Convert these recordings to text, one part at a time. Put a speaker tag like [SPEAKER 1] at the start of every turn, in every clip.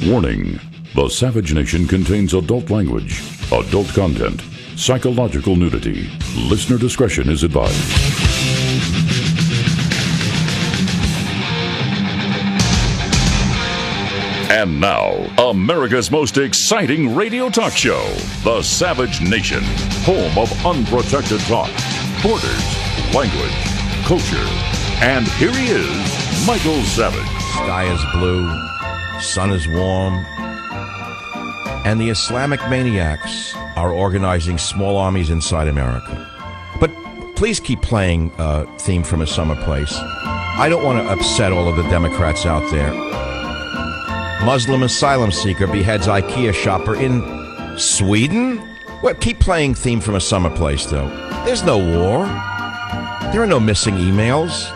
[SPEAKER 1] Warning: the Savage Nation contains adult language, adult content, psychological nudity. Listener discretion is advised. And now, America's most exciting radio talk show, The Savage Nation, home of unprotected talk, borders, language, culture. And here he is, Michael Savage.
[SPEAKER 2] Sky is blue, sun is warm, and the Islamic maniacs are organizing small armies inside America. But please keep playing Theme from a Summer Place. I don't want to upset all of the Democrats out there. Muslim asylum seeker beheads IKEA shopper in Sweden? Well, keep playing Theme from a Summer Place, though. There's no war. There are no missing emails.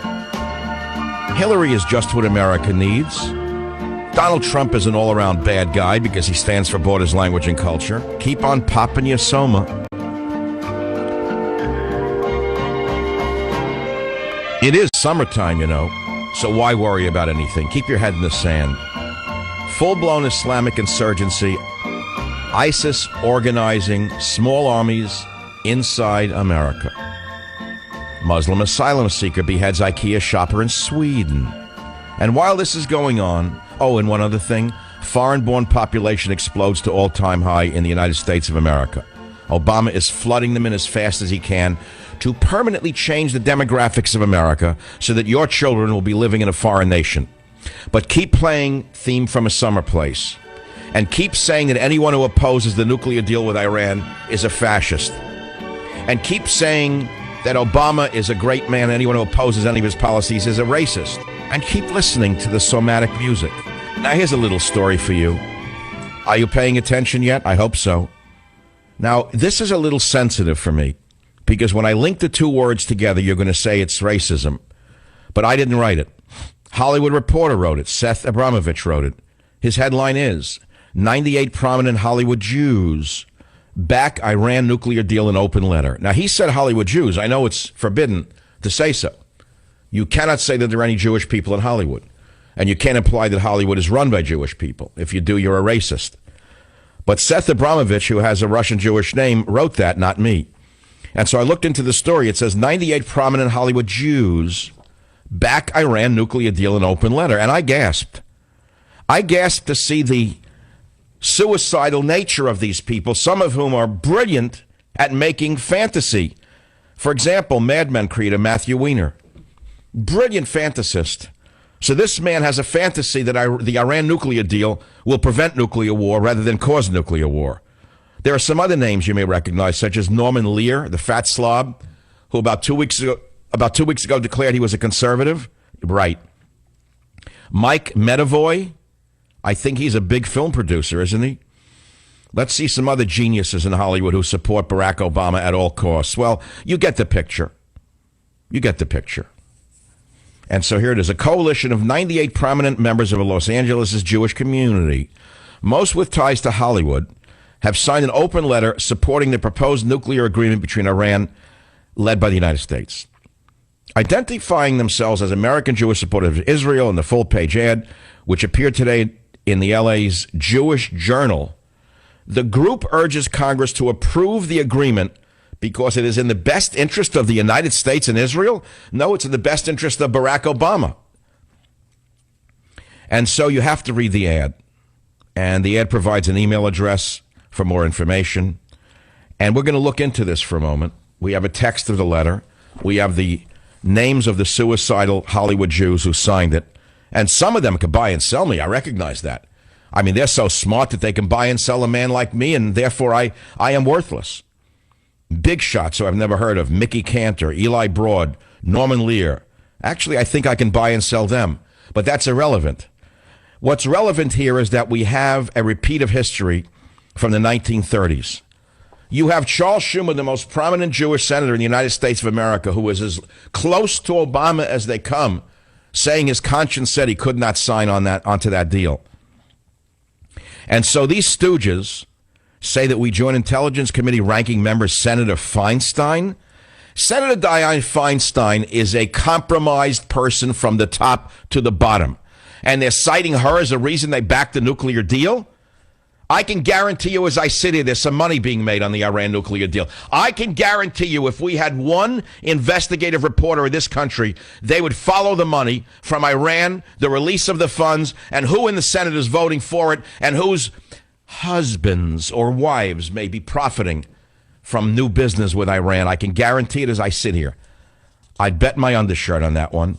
[SPEAKER 2] Hillary is just what America needs. Donald Trump is an all-around bad guy because he stands for borders, language, and culture. Keep on popping your soma. It is summertime, you know, so why worry about anything? Keep your head in the sand. Full-blown Islamic insurgency, ISIS organizing small armies inside America. Muslim asylum seeker beheads IKEA shopper in Sweden. And while this is going on, oh, and one other thing, foreign-born population explodes to all-time high in the United States of America. Obama is flooding them in as fast as he can to permanently change the demographics of America so that your children will be living in a foreign nation. But keep playing Theme from a Summer Place. And keep saying that anyone who opposes the nuclear deal with Iran is a fascist. And keep saying that Obama is a great man, anyone who opposes any of his policies is a racist. And keep listening to the somatic music. Now here's a little story for you. Are you paying attention yet? I hope so. Now, this is a little sensitive for me, because when I link the two words together, you're going to say it's racism. But I didn't write it. Hollywood Reporter wrote it. Seth Abramovich wrote it. His headline is, 98 prominent Hollywood Jews back Iran nuclear deal in open letter. Now, he said Hollywood Jews. I know it's forbidden to say so. You cannot say that there are any Jewish people in Hollywood. And you can't imply that Hollywood is run by Jewish people. If you do, you're a racist. But Seth Abramovich, who has a Russian Jewish name, wrote that, not me. And so I looked into the story. It says 98 prominent Hollywood Jews back Iran nuclear deal in open letter. And I gasped. I gasped to see the suicidal nature of these people, some of whom are brilliant at making fantasy. For example, Mad Men creator Matthew Weiner. Brilliant fantasist. So this man has a fantasy that the Iran nuclear deal will prevent nuclear war rather than cause nuclear war. There are some other names you may recognize, such as Norman Lear, the fat slob, who about two weeks ago declared he was a conservative. Right. Mike Medavoy. I think he's a big film producer, isn't he? Let's see some other geniuses in Hollywood who support Barack Obama at all costs. Well, you get the picture. You get the picture. And so here it is, a coalition of 98 prominent members of Los Angeles' Jewish community, most with ties to Hollywood, have signed an open letter supporting the proposed nuclear agreement between Iran, led by the United States. Identifying themselves as American Jewish supporters of Israel in the full-page ad, which appeared today in the LA's Jewish Journal, the group urges Congress to approve the agreement because it is in the best interest of the United States and Israel? No, it's in the best interest of Barack Obama. And so you have to read the ad. And the ad provides an email address for more information. And we're going to look into this for a moment. We have a text of the letter. We have the names of the suicidal Hollywood Jews who signed it. And some of them could buy and sell me. I recognize that. I mean, they're so smart that they can buy and sell a man like me, and therefore I am worthless. Big shots who I've never heard of, Mickey Cantor, Eli Broad, Norman Lear. Actually, I think I can buy and sell them, but that's irrelevant. What's relevant here is that we have a repeat of history from the 1930s. You have Charles Schumer, the most prominent Jewish senator in the United States of America, who is as close to Obama as they come, saying his conscience said he could not sign onto that deal. And so these stooges say that we join Intelligence Committee ranking member Senator Feinstein. Senator Dianne Feinstein is a compromised person from the top to the bottom. and they're citing her as a reason they backed the nuclear deal? I can guarantee you as I sit here, there's some money being made on the Iran nuclear deal. I can guarantee you if we had one investigative reporter in this country, they would follow the money from Iran, the release of the funds, and who in the Senate is voting for it, and whose husbands or wives may be profiting from new business with Iran. I can guarantee it as I sit here. I'd bet my undershirt on that one.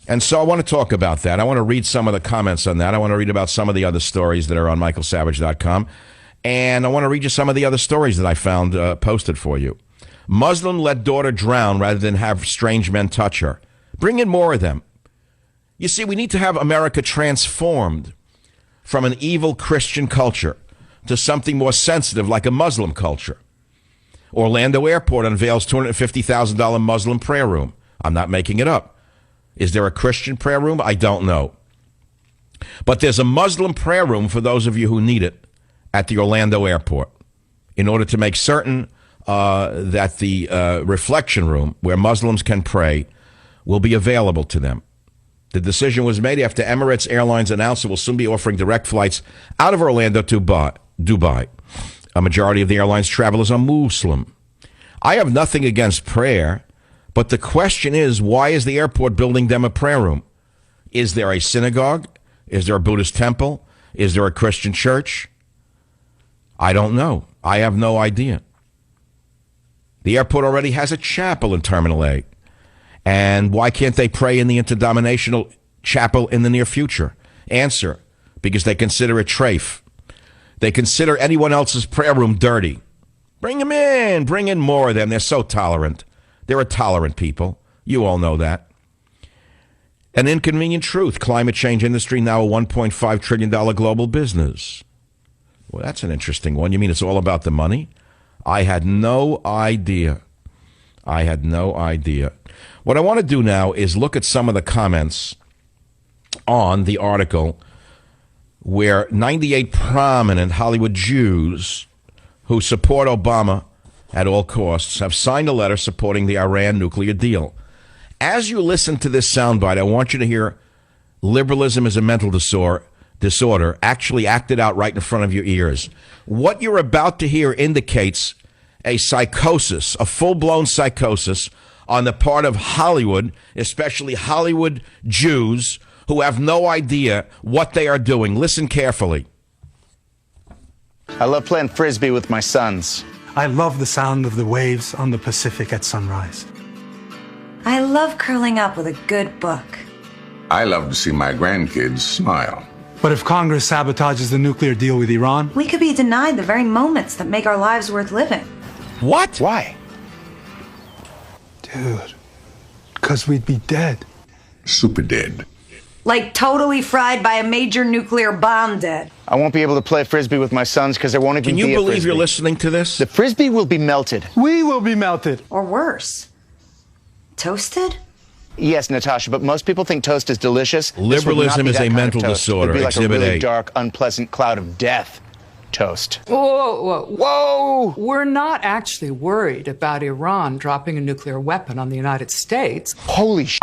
[SPEAKER 2] And so I want to talk about that. I want to read some of the comments on that. I want to read about some of the other stories that are on michaelsavage.com. And I want to read you some of the other stories that I found posted for you. Muslim let daughter drown rather than have strange men touch her. Bring in more of them. You see, we need to have America transformed from an evil Christian culture to something more sensitive like a Muslim culture. Orlando Airport unveils $250,000 Muslim prayer room. I'm not making it up. Is there a Christian prayer room? I don't know. But there's a Muslim prayer room for those of you who need it at the Orlando Airport in order to make certain that the reflection room where Muslims can pray will be available to them. The decision was made after Emirates Airlines announced it will soon be offering direct flights out of Orlando to Dubai. A majority of the airline's travelers are Muslim. I have nothing against prayer. But the question is, why is the airport building them a prayer room? Is there a synagogue? Is there a Buddhist temple? Is there a Christian church? I don't know. I have no idea. The airport already has a chapel in Terminal A. And why can't they pray in the interdenominational chapel in the near future? Answer, because they consider it treif. They consider anyone else's prayer room dirty. Bring them in. Bring in more of them. They're so tolerant. They're a tolerant people. You all know that. An inconvenient truth. Climate change industry now a $1.5 trillion global business. Well, that's an interesting one. You mean it's all about the money? I had no idea. I had no idea. What I want to do now is look at some of the comments on the article where 98 prominent Hollywood Jews who support Obama at all costs have signed a letter supporting the Iran nuclear deal. As you listen to this soundbite, I want you to hear liberalism is a mental disorder actually acted out right in front of your ears. What you're about to hear indicates a psychosis, a full-blown psychosis on the part of Hollywood, especially Hollywood Jews who have no idea what they are doing. Listen carefully.
[SPEAKER 3] I love playing Frisbee with my sons.
[SPEAKER 4] I love the sound of the waves on the Pacific at sunrise.
[SPEAKER 5] I love curling up with a good book.
[SPEAKER 6] I love to see my grandkids smile.
[SPEAKER 4] But if Congress sabotages the nuclear deal with Iran,
[SPEAKER 5] We could be denied the very moments that make our lives worth living.
[SPEAKER 2] What?
[SPEAKER 3] Why?
[SPEAKER 4] dude, because we'd be dead.
[SPEAKER 6] Super dead.
[SPEAKER 5] Like totally fried by a major nuclear bomb dead.
[SPEAKER 3] I won't be able to play Frisbee with my sons because there won't even
[SPEAKER 2] Can
[SPEAKER 3] be
[SPEAKER 2] you
[SPEAKER 3] a
[SPEAKER 2] believe
[SPEAKER 3] Frisbee.
[SPEAKER 2] you're listening to this?
[SPEAKER 3] The Frisbee will be melted.
[SPEAKER 4] We will be melted.
[SPEAKER 5] Or worse. Toasted?
[SPEAKER 3] Yes, Natasha, but most people think toast is delicious. This would not
[SPEAKER 2] Liberalism
[SPEAKER 3] be
[SPEAKER 2] is
[SPEAKER 3] that
[SPEAKER 2] a
[SPEAKER 3] kind of
[SPEAKER 2] mental
[SPEAKER 3] toast.
[SPEAKER 2] disorder.
[SPEAKER 3] It'd be like
[SPEAKER 2] Exhibit
[SPEAKER 3] a really
[SPEAKER 2] A.
[SPEAKER 3] dark, unpleasant cloud of death toast.
[SPEAKER 7] Whoa, whoa, whoa.
[SPEAKER 3] Whoa!
[SPEAKER 7] We're not actually worried about Iran dropping a nuclear weapon on the United States.
[SPEAKER 3] Holy sh**.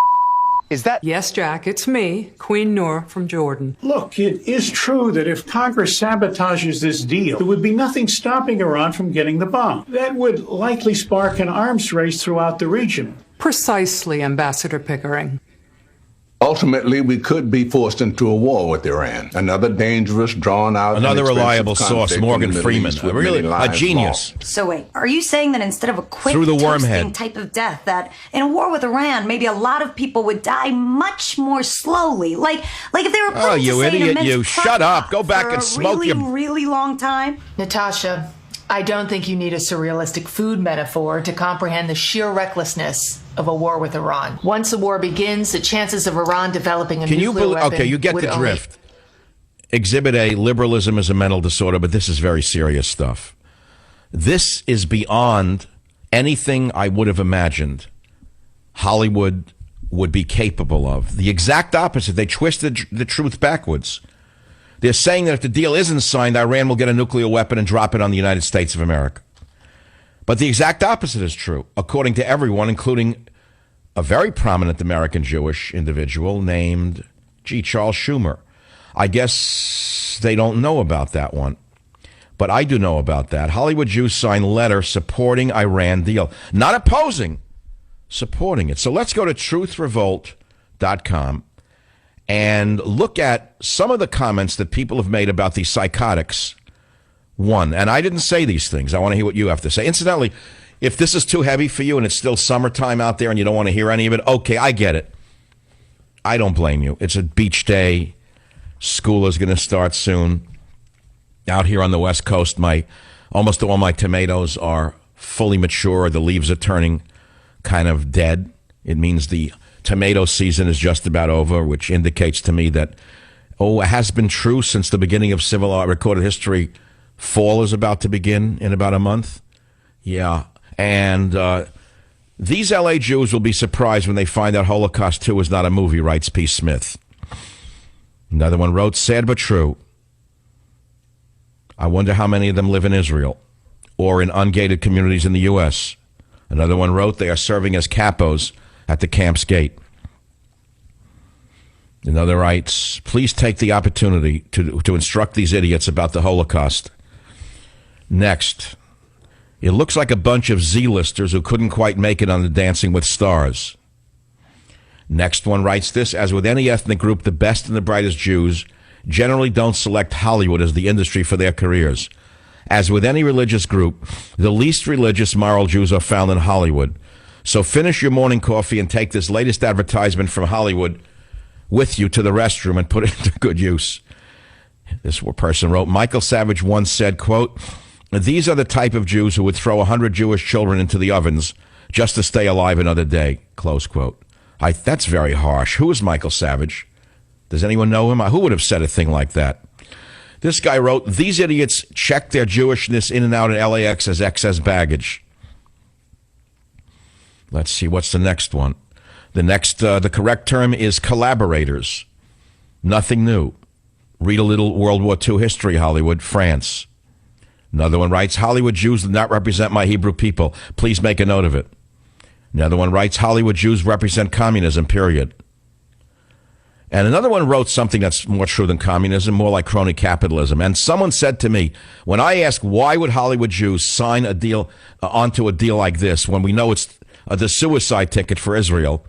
[SPEAKER 3] Is that...
[SPEAKER 7] Yes, Jack, it's me, Queen Noor from Jordan.
[SPEAKER 8] Look, it is true that if Congress sabotages this deal, there would be nothing stopping Iran from getting the bomb. That would likely spark an arms race throughout the region.
[SPEAKER 7] Precisely, Ambassador Pickering.
[SPEAKER 6] Ultimately, we could be forced into a war with Iran. Another dangerous, drawn-out,
[SPEAKER 2] Another
[SPEAKER 6] and expensive
[SPEAKER 2] reliable source,
[SPEAKER 6] conflict
[SPEAKER 2] Morgan
[SPEAKER 6] in the Middle
[SPEAKER 2] Freeman.
[SPEAKER 6] East with
[SPEAKER 2] Really,
[SPEAKER 6] many
[SPEAKER 2] a
[SPEAKER 6] lives
[SPEAKER 2] genius.
[SPEAKER 6] lost.
[SPEAKER 5] So wait, are you saying that instead of a quick
[SPEAKER 2] Through the
[SPEAKER 5] toasting
[SPEAKER 2] wormhead.
[SPEAKER 5] type of death, that in a war with Iran, maybe a lot of people would die much more slowly? Like if they were put
[SPEAKER 2] Oh,
[SPEAKER 5] into,
[SPEAKER 2] you
[SPEAKER 5] say, an
[SPEAKER 2] idiot,
[SPEAKER 5] immense
[SPEAKER 2] you. Shut up.
[SPEAKER 5] crock
[SPEAKER 2] Go back
[SPEAKER 5] for
[SPEAKER 2] and
[SPEAKER 5] a
[SPEAKER 2] smoke
[SPEAKER 5] really,
[SPEAKER 2] your-
[SPEAKER 5] really long time?
[SPEAKER 9] Natasha, I don't think you need a surrealistic food metaphor to comprehend the sheer recklessness of a war with Iran. Once the war begins, the chances of Iran developing a
[SPEAKER 2] Can you
[SPEAKER 9] nuclear
[SPEAKER 2] believe?
[SPEAKER 9] weapon
[SPEAKER 2] Okay, you get
[SPEAKER 9] would
[SPEAKER 2] the
[SPEAKER 9] only-
[SPEAKER 2] drift. Exhibit A, liberalism is a mental disorder, but this is very serious stuff. This is beyond anything I would have imagined Hollywood would be capable of. The exact opposite. They twisted the truth backwards. They're saying that if the deal isn't signed, Iran will get a nuclear weapon and drop it on the United States of America. But the exact opposite is true, according to everyone, including a very prominent American Jewish individual named Gee, Charles Schumer. I guess they don't know about that one. But I do know about that. Hollywood Jews signed letter supporting Iran deal. Not opposing, supporting it. So let's go to truthrevolt.com and look at some of the comments that people have made about these psychotics. One, and I didn't say these things. I want to hear what you have to say. Incidentally, if this is too heavy for you and it's still summertime out there and you don't want to hear any of it, okay, I get it. I don't blame you. It's a beach day. School is going to start soon. Out here on the West Coast, almost all my tomatoes are fully mature. The leaves are turning kind of dead. It means the tomato season is just about over, which indicates to me that, it has been true since the beginning of recorded history. Fall is about to begin in about a month. Yeah. And these L.A. Jews will be surprised when they find out Holocaust 2 is not a movie, writes P. Smith. Another one wrote, sad but true. I wonder how many of them live in Israel or in ungated communities in the U.S. Another one wrote, they are serving as capos at the camp's gate. Another writes, please take the opportunity to instruct these idiots about the Holocaust. Next, it looks like a bunch of Z-listers who couldn't quite make it on the Dancing with Stars. Next one writes this, as with any ethnic group, the best and the brightest Jews generally don't select Hollywood as the industry for their careers. As with any religious group, the least religious moral Jews are found in Hollywood. So finish your morning coffee and take this latest advertisement from Hollywood with you to the restroom and put it to good use. This person wrote, Michael Savage once said, quote, these are the type of Jews who would throw 100 Jewish children into the ovens just to stay alive another day, close quote. That's very harsh. Who is Michael Savage? Does anyone know him? Who would have said a thing like that? This guy wrote, these idiots check their Jewishness in and out at LAX as excess baggage. Let's see, what's the next one? The correct term is collaborators. Nothing new. Read a little World War II history, Hollywood, France. Another one writes, Hollywood Jews do not represent my Hebrew people. Please make a note of it. Another one writes, Hollywood Jews represent communism, period. And another one wrote something that's more true than communism, more like crony capitalism. And someone said to me, when I asked why would Hollywood Jews sign a deal onto a deal like this when we know it's the suicide ticket for Israel,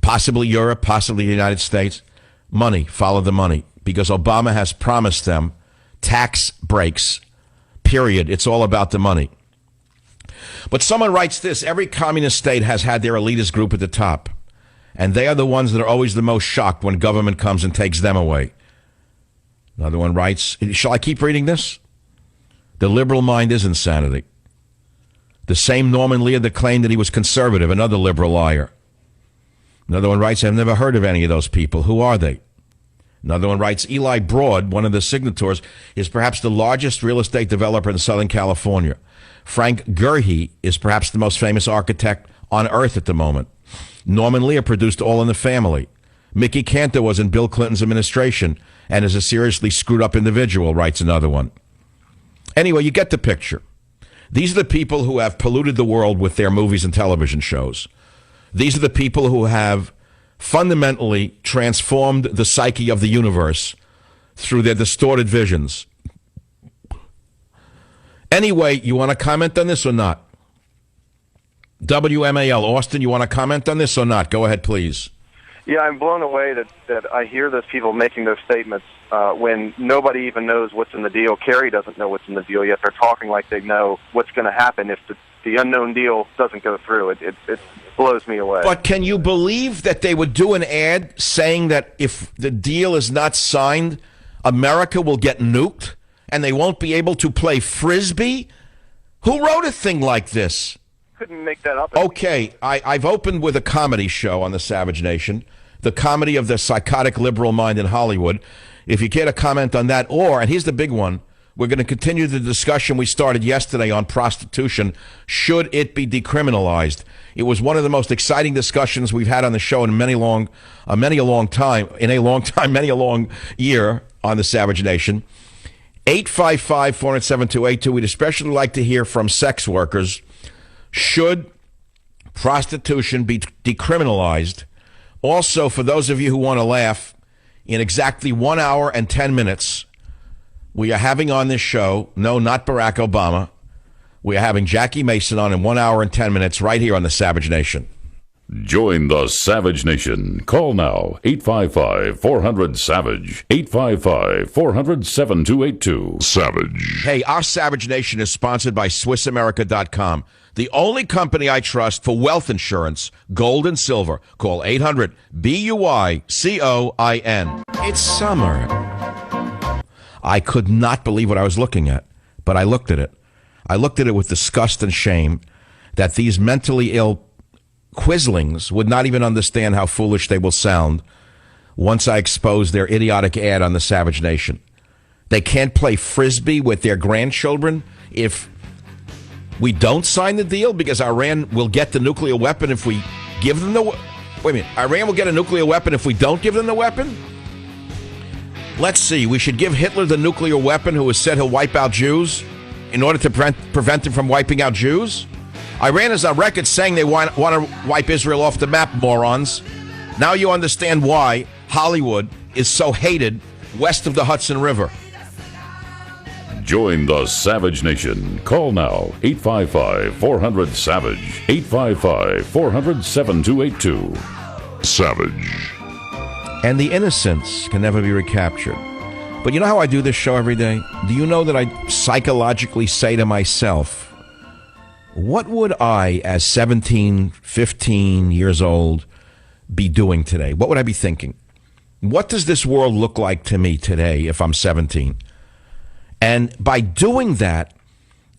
[SPEAKER 2] possibly Europe, possibly the United States, money, follow the money, because Obama has promised them tax breaks, period. It's all about the money. But someone writes this, every communist state has had their elitist group at the top. And they are the ones that are always the most shocked when government comes and takes them away. Another one writes, shall I keep reading this? The liberal mind is insanity. The same Norman Lear that claimed that he was conservative, another liberal liar. Another one writes, I've never heard of any of those people. Who are they? Another one writes, Eli Broad, one of the signatories, is perhaps the largest real estate developer in Southern California. Frank Gurhey is perhaps the most famous architect on earth at the moment. Norman Lear produced All in the Family. Mickey Cantor was in Bill Clinton's administration and is a seriously screwed up individual, writes another one. Anyway, you get the picture. These are the people who have polluted the world with their movies and television shows. These are the people who have fundamentally transformed the psyche of the universe through their distorted visions. Anyway, you want to comment on this or not? WMAL, Austin, you want to comment on this or not? Go ahead, please.
[SPEAKER 10] Yeah, I'm blown away that I hear those people making those statements when nobody even knows what's in the deal. Kerry doesn't know what's in the deal, yet they're talking like they know what's going to happen if the unknown deal doesn't go through. It blows me away.
[SPEAKER 2] But can you believe that they would do an ad saying that if the deal is not signed, America will get nuked and they won't be able to play Frisbee? Who wrote a thing like this?
[SPEAKER 10] Couldn't make that up.
[SPEAKER 2] Okay, I've opened with a comedy show on the Savage Nation, the comedy of the psychotic liberal mind in Hollywood. If you care to comment on that, and here's the big one, we're going to continue the discussion we started yesterday on prostitution. Should it be decriminalized? It was one of the most exciting discussions we've had on the show in many a long year on the Savage Nation. 855-407-2882. We'd especially like to hear from sex workers. Should prostitution be decriminalized? Also, for those of you who want to laugh, in exactly 1 hour and 10 minutes, we are having on this show, no, not Barack Obama, we are having Jackie Mason on in 1 hour and 10 minutes right here on the Savage Nation.
[SPEAKER 1] Join the Savage Nation. Call now, 855-400-SAVAGE, 855-400-7282. Savage.
[SPEAKER 2] Hey, our Savage Nation is sponsored by SwissAmerica.com, the only company I trust for wealth insurance, gold and silver. Call 800-BUICOIN. It's summer. I could not believe what I was looking at, but I looked at it. I looked at it with disgust and shame that these mentally ill Quislings would not even understand how foolish they will sound once I expose their idiotic ad on the Savage Nation. They can't play Frisbee with their grandchildren if we don't sign the deal because Iran will get the nuclear weapon if we give them the... Wait a minute. Iran will get a nuclear weapon if we don't give them the weapon? Let's see. We should give Hitler the nuclear weapon who has said he'll wipe out Jews in order to prevent him from wiping out Jews? Iran is on record saying they want to wipe Israel off the map, morons. Now you understand why Hollywood is so hated west of the Hudson River.
[SPEAKER 1] Join the Savage Nation. Call now, 855-400-SAVAGE, 855-400-7282. Savage.
[SPEAKER 2] And the innocence can never be recaptured. But you know how I do this show every day? Do you know that I psychologically say to myself, what would I, as 17, 15 years old, be doing today? What would I be thinking? What does this world look like to me today if I'm 17? And by doing that,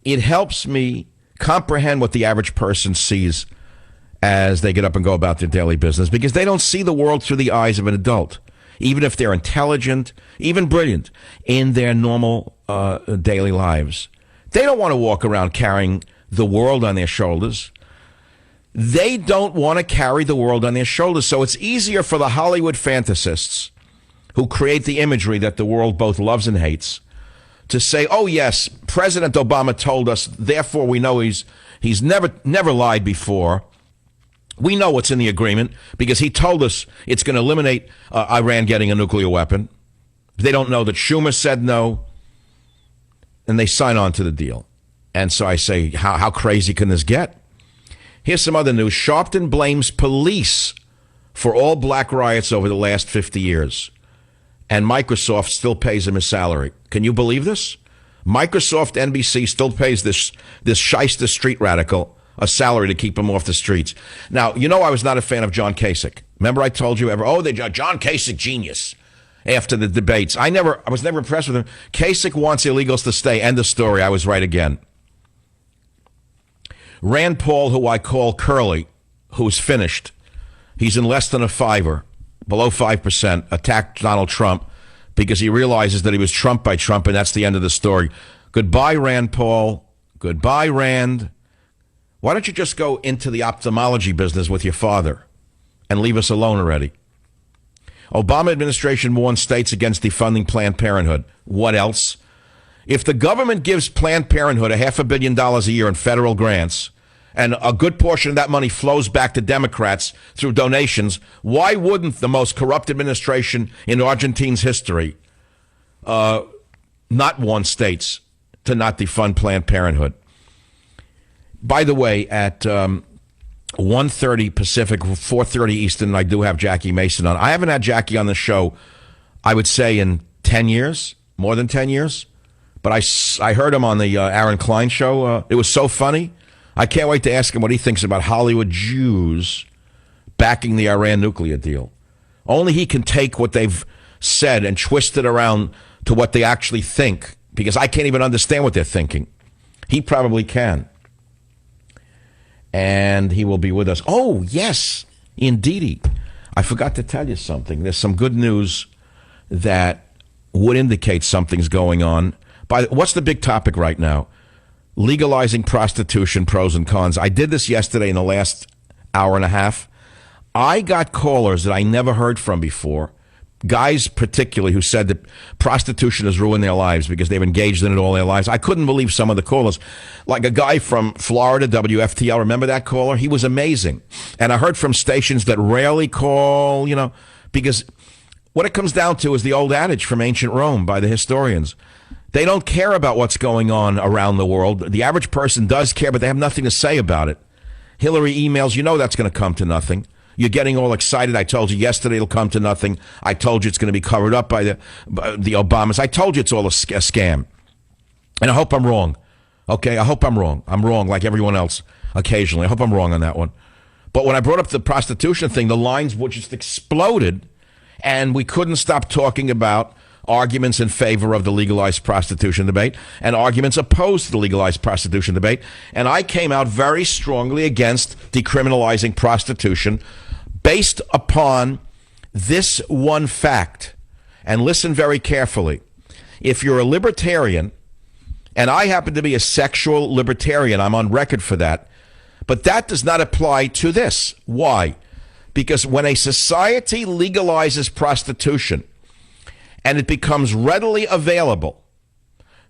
[SPEAKER 2] it helps me comprehend what the average person sees as they get up and go about their daily business, because they don't see the world through the eyes of an adult, even if they're intelligent, even brilliant in their normal daily lives. They don't want to walk around carrying the world on their shoulders. They don't want to carry the world on their shoulders. So it's easier for the Hollywood fantasists who create the imagery that the world both loves and hates to say, oh, yes, President Obama told us, therefore we know he's never lied before. We know what's in the agreement because he told us it's going to eliminate Iran getting a nuclear weapon. They don't know that Schumer said no, and they sign on to the deal. And so I say, how crazy can this get? Here's some other news. Sharpton blames police for all black riots over the last 50 years. And Microsoft still pays him his salary. Can you believe this? Microsoft NBC still pays this shyster street radical a salary to keep him off the streets. Now, you know I was not a fan of John Kasich. Remember I told you John Kasich, genius. After the debates. I was never impressed with him. Kasich wants illegals to stay. End of story. I was right again. Rand Paul, who I call Curly, who's finished. He's in less than a fiver, below 5%, attacked Donald Trump because he realizes that he was trumped by Trump, and that's the end of the story. Goodbye, Rand Paul. Goodbye, Rand. Why don't you just go into the ophthalmology business with your father and leave us alone already? Obama administration warns states against defunding Planned Parenthood. What else? If the government gives Planned Parenthood $500 million a year in federal grants, and a good portion of that money flows back to Democrats through donations, why wouldn't the most corrupt administration in Argentina's history not warn states to not defund Planned Parenthood? By the way, at 1:30 Pacific, 4:30 Eastern, I do have Jackie Mason on. I haven't had Jackie on the show, I would say, in 10 years, more than 10 years. But I heard him on the Aaron Klein show. It was so funny. I can't wait to ask him what he thinks about Hollywood Jews backing the Iran nuclear deal. Only he can take what they've said and twist it around to what they actually think, because I can't even understand what they're thinking. He probably can. And he will be with us. Oh, yes, indeedy. I forgot to tell you something. There's some good news that would indicate something's going on. What's the big topic right now? Legalizing prostitution, pros and cons. I did this yesterday in the last hour and a half. I got callers that I never heard from before, guys particularly who said that prostitution has ruined their lives because they've engaged in it all their lives. I couldn't believe some of the callers. Like a guy from Florida, WFTL, remember that caller? He was amazing. And I heard from stations that rarely call, because What it comes down to is the old adage from ancient Rome by the historians. They don't care about what's going on around the world. The average person does care, but they have nothing to say about it. Hillary emails, you know that's going to come to nothing. You're getting all excited. I told you yesterday it'll come to nothing. I told you it's going to be covered up by the Obamas. I told you it's all a scam. And I hope I'm wrong. Okay, I hope I'm wrong. I'm wrong like everyone else occasionally. I hope I'm wrong on that one. But when I brought up the prostitution thing, the lines just exploded, and we couldn't stop talking about arguments in favor of the legalized prostitution debate and arguments opposed to the legalized prostitution debate. And I came out very strongly against decriminalizing prostitution based upon this one fact. And listen very carefully. If you're a libertarian, and I happen to be a sexual libertarian, I'm on record for that, but that does not apply to this. Why? Because when a society legalizes prostitution and it becomes readily available,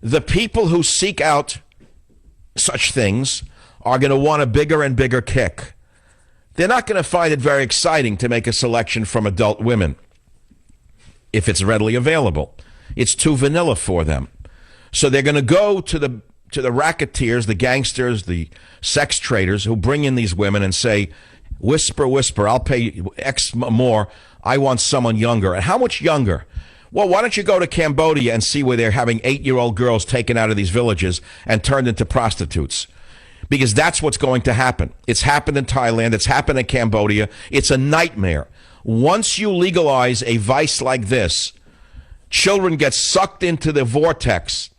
[SPEAKER 2] the people who seek out such things are going to want a bigger and bigger kick. They're not going to find it very exciting to make a selection from adult women if it's readily available. It's too vanilla for them. So they're going to go to the racketeers, the gangsters, the sex traders who bring in these women and say, whisper, whisper, I'll pay X more. I want someone younger. And how much younger? Well, why don't you go to Cambodia and see where they're having 8-year-old girls taken out of these villages and turned into prostitutes? Because that's what's going to happen. It's happened in Thailand. It's happened in Cambodia. It's a nightmare. Once you legalize a vice like this, children get sucked into the vortex.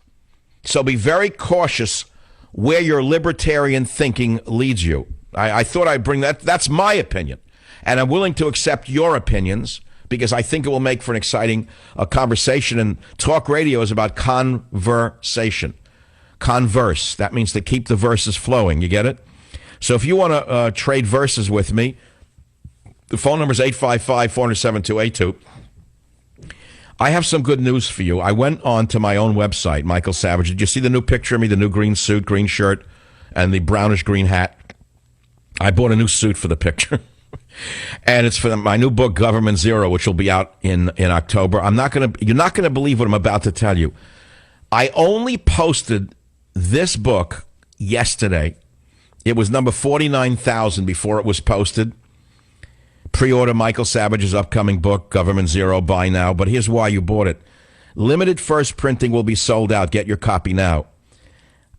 [SPEAKER 2] So be very cautious where your libertarian thinking leads you. I thought I'd bring that. That's my opinion. And I'm willing to accept your opinions because I think it will make for an exciting conversation. And talk radio is about conversation. Converse. That means to keep the verses flowing. You get it? So if you want to trade verses with me, the phone number is 855-407-2882. I have some good news for you. I went on to my own website, Michael Savage. Did you see the new picture of me, the new green suit, green shirt, and the brownish green hat? I bought a new suit for the picture. And it's for my new book, Government Zero, which will be out in October. You're not going to believe what I'm about to tell you. I only posted this book yesterday. It was number 49,000 before it was posted. Pre-order Michael Savage's upcoming book, Government Zero, buy now. But here's why you bought it. Limited first printing will be sold out. Get your copy now.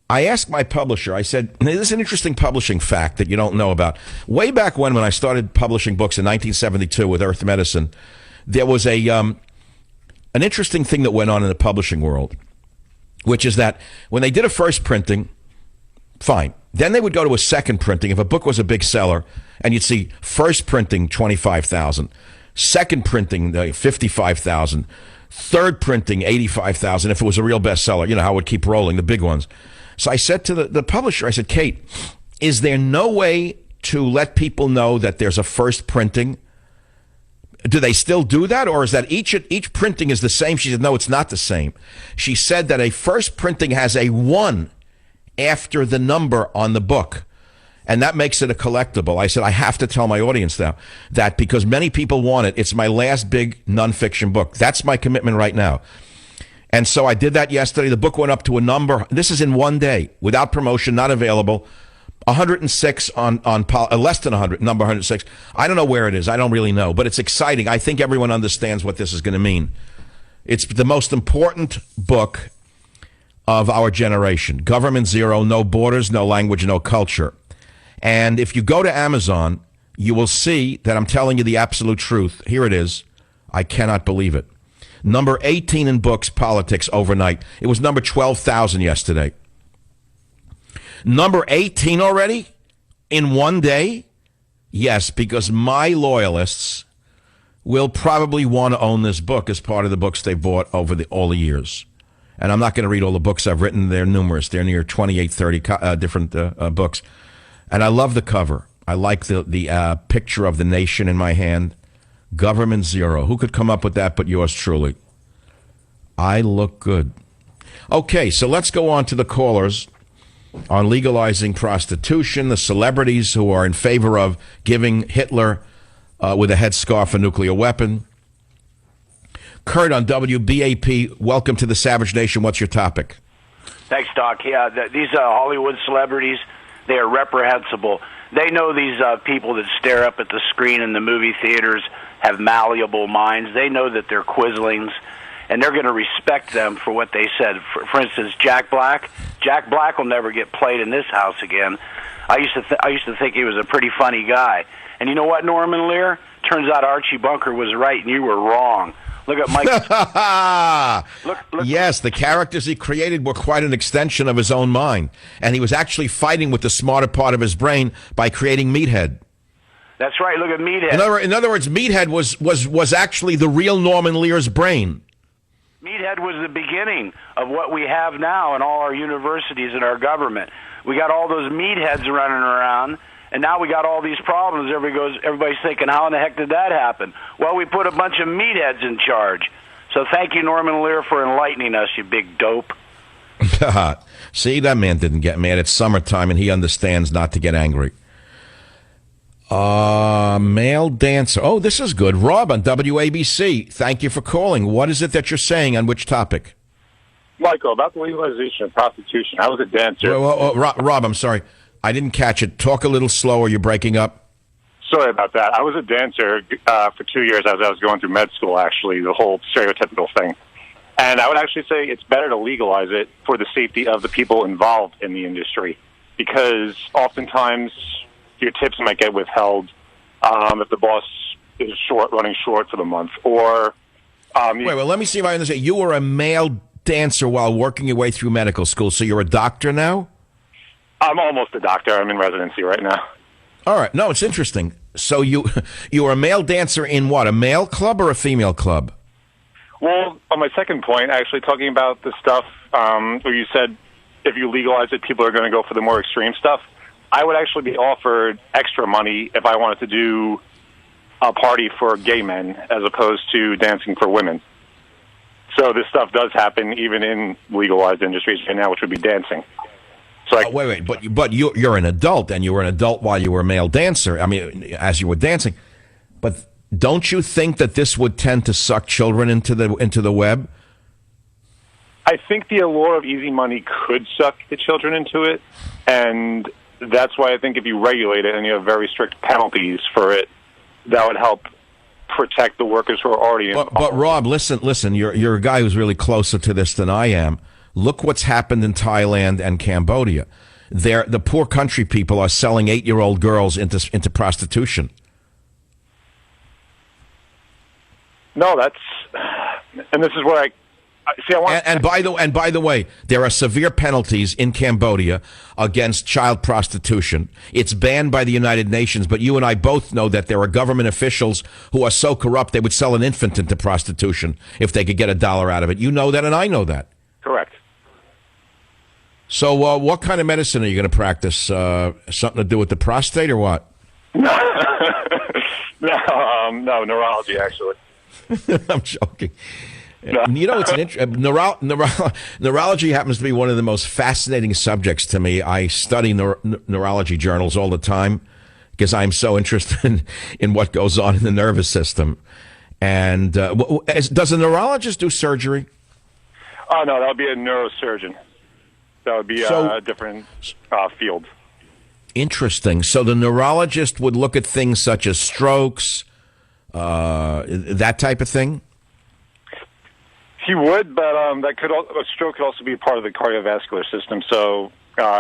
[SPEAKER 2] I asked my publisher, I said, this is an interesting publishing fact that you don't know about. Way back when I started publishing books in 1972 with Earth Medicine, there was an interesting thing that went on in the publishing world, which is that when they did a first printing, fine. Then they would go to a second printing. If a book was a big seller, and you'd see first printing, 25,000, second printing, 55,000, third printing, 85,000, if it was a real bestseller. You know how it would keep rolling, the big ones. So I said to the publisher, I said, Kate, is there no way to let people know that there's a first printing? Do they still do that, or is that each printing is the same? She said, no, it's not the same. She said that a first printing has a 1 after the number on the book, and that makes it a collectible. I said, I have to tell my audience now that because many people want it. It's my last big nonfiction book. That's my commitment right now. And so I did that yesterday. The book went up to a number. This is in one day, without promotion, not available. 106 on less than 100, number 106. I don't know where it is. I don't really know, but it's exciting. I think everyone understands what this is going to mean. It's the most important book of our generation. Government Zero, no borders, no language, no culture. And if you go to Amazon, you will see that I'm telling you the absolute truth. Here it is. I cannot believe it. Number 18 in books, politics, overnight. It was number 12,000 yesterday. Number 18 already? In one day? Yes, because my loyalists will probably want to own this book as part of the books they bought over all the years. And I'm not going to read all the books I've written. They're numerous. They're near 28, 30 different books. And I love the cover. I like the picture of the nation in my hand. Government Zero. Who could come up with that but yours truly? I look good. Okay, so let's go on to the callers on legalizing prostitution, the celebrities who are in favor of giving Hitler with a headscarf a nuclear weapon. Kurt on WBAP. Welcome to the Savage Nation. What's your topic?
[SPEAKER 11] Thanks, Doc. Yeah, these Hollywood celebrities, they are reprehensible. They know these people that stare up at the screen in the movie theaters have malleable minds. They know that they're quislings, and they're going to respect them for what they said. For instance, Jack Black. Jack Black will never get played in this house again. I used to think he was a pretty funny guy. And you know what, Norman Lear? Turns out Archie Bunker was right, and you were wrong. Look at Mike. look.
[SPEAKER 2] Yes, the characters he created were quite an extension of his own mind, and he was actually fighting with the smarter part of his brain by creating Meathead.
[SPEAKER 11] That's right. Look at Meathead.
[SPEAKER 2] In other words, Meathead was actually the real Norman Lear's brain.
[SPEAKER 11] Meathead was the beginning of what we have now in all our universities and our government. We got all those meatheads running around, and now we got all these problems. Everybody's thinking, how in the heck did that happen? Well, we put a bunch of meatheads in charge. So thank you, Norman Lear, for enlightening us, you big dope.
[SPEAKER 2] See, that man didn't get mad. It's summertime, and he understands not to get angry. Male dancer. Oh, this is good. Rob on WABC. Thank you for calling. What is it that you're saying on which topic?
[SPEAKER 12] Michael, about the legalization of prostitution. I was a dancer.
[SPEAKER 2] Rob, I'm sorry. I didn't catch it. Talk a little slower. You're breaking up.
[SPEAKER 12] Sorry about that. I was a dancer for 2 years as I was going through med school, actually, the whole stereotypical thing. And I would actually say it's better to legalize it for the safety of the people involved in the industry, because oftentimes your tips might get withheld if the boss is running short for the month. Or
[SPEAKER 2] let me see if I understand. You were a male dancer while working your way through medical school, so you're a doctor now?
[SPEAKER 12] I'm almost a doctor. I'm in residency right now.
[SPEAKER 2] All right. No, it's interesting. So you were a male dancer in what, a male club or a female club?
[SPEAKER 12] Well, on my second point, actually talking about the stuff where you said if you legalize it, people are going to go for the more extreme stuff. I would actually be offered extra money if I wanted to do a party for gay men as opposed to dancing for women. So this stuff does happen even in legalized industries right now, which would be dancing. So
[SPEAKER 2] wait, but you're an adult, and you were an adult while you were a male dancer. I mean, as you were dancing. But don't you think that this would tend to suck children into the web?
[SPEAKER 12] I think the allure of easy money could suck the children into it, and that's why I think if you regulate it and you have very strict penalties for it, that would help protect the workers who are already involved.
[SPEAKER 2] But Rob, listen, you're a guy who's really closer to this than I am. Look what's happened in Thailand and Cambodia. The poor country people are selling 8-year-old girls into prostitution.
[SPEAKER 12] No, and this is where
[SPEAKER 2] And by the way, there are severe penalties in Cambodia against child prostitution. It's banned by the United Nations, but you and I both know that there are government officials who are so corrupt they would sell an infant into prostitution if they could get $1 out of it. You know that, and I know that.
[SPEAKER 12] Correct.
[SPEAKER 2] So what kind of medicine are you going to practice? Something to do with the prostate or what?
[SPEAKER 12] No, neurology, actually.
[SPEAKER 2] I'm joking. You know, it's neurology happens to be one of the most fascinating subjects to me. I study neurology journals all the time because I'm so interested in what goes on in the nervous system. And does a neurologist do surgery?
[SPEAKER 12] Oh, no, that would be a neurosurgeon. That would be a different field.
[SPEAKER 2] Interesting. So the neurologist would look at things such as strokes, that type of thing?
[SPEAKER 12] He would, but a stroke could also be part of the cardiovascular system. So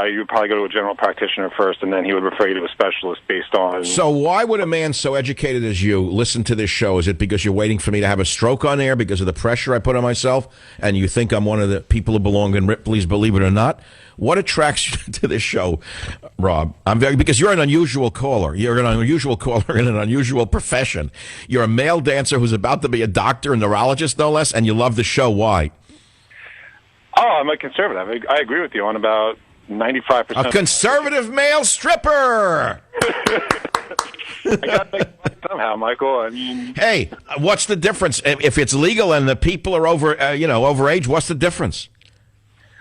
[SPEAKER 12] you would probably go to a general practitioner first, and then he would refer you to a specialist based on...
[SPEAKER 2] So why would a man so educated as you listen to this show? Is it because you're waiting for me to have a stroke on air because of the pressure I put on myself, and you think I'm one of the people who belong in Ripley's Believe It or Not? What attracts you to this show, Rob? Because you're an unusual caller. You're an unusual caller in an unusual profession. You're a male dancer who's about to be a doctor, a neurologist, no less, and you love the show. Why?
[SPEAKER 12] Oh, I'm a conservative. I agree with you on about 95%.
[SPEAKER 2] A conservative male stripper!
[SPEAKER 12] I got to make money somehow, Michael. I mean...
[SPEAKER 2] Hey, what's the difference? If it's legal and the people are over age, what's the difference?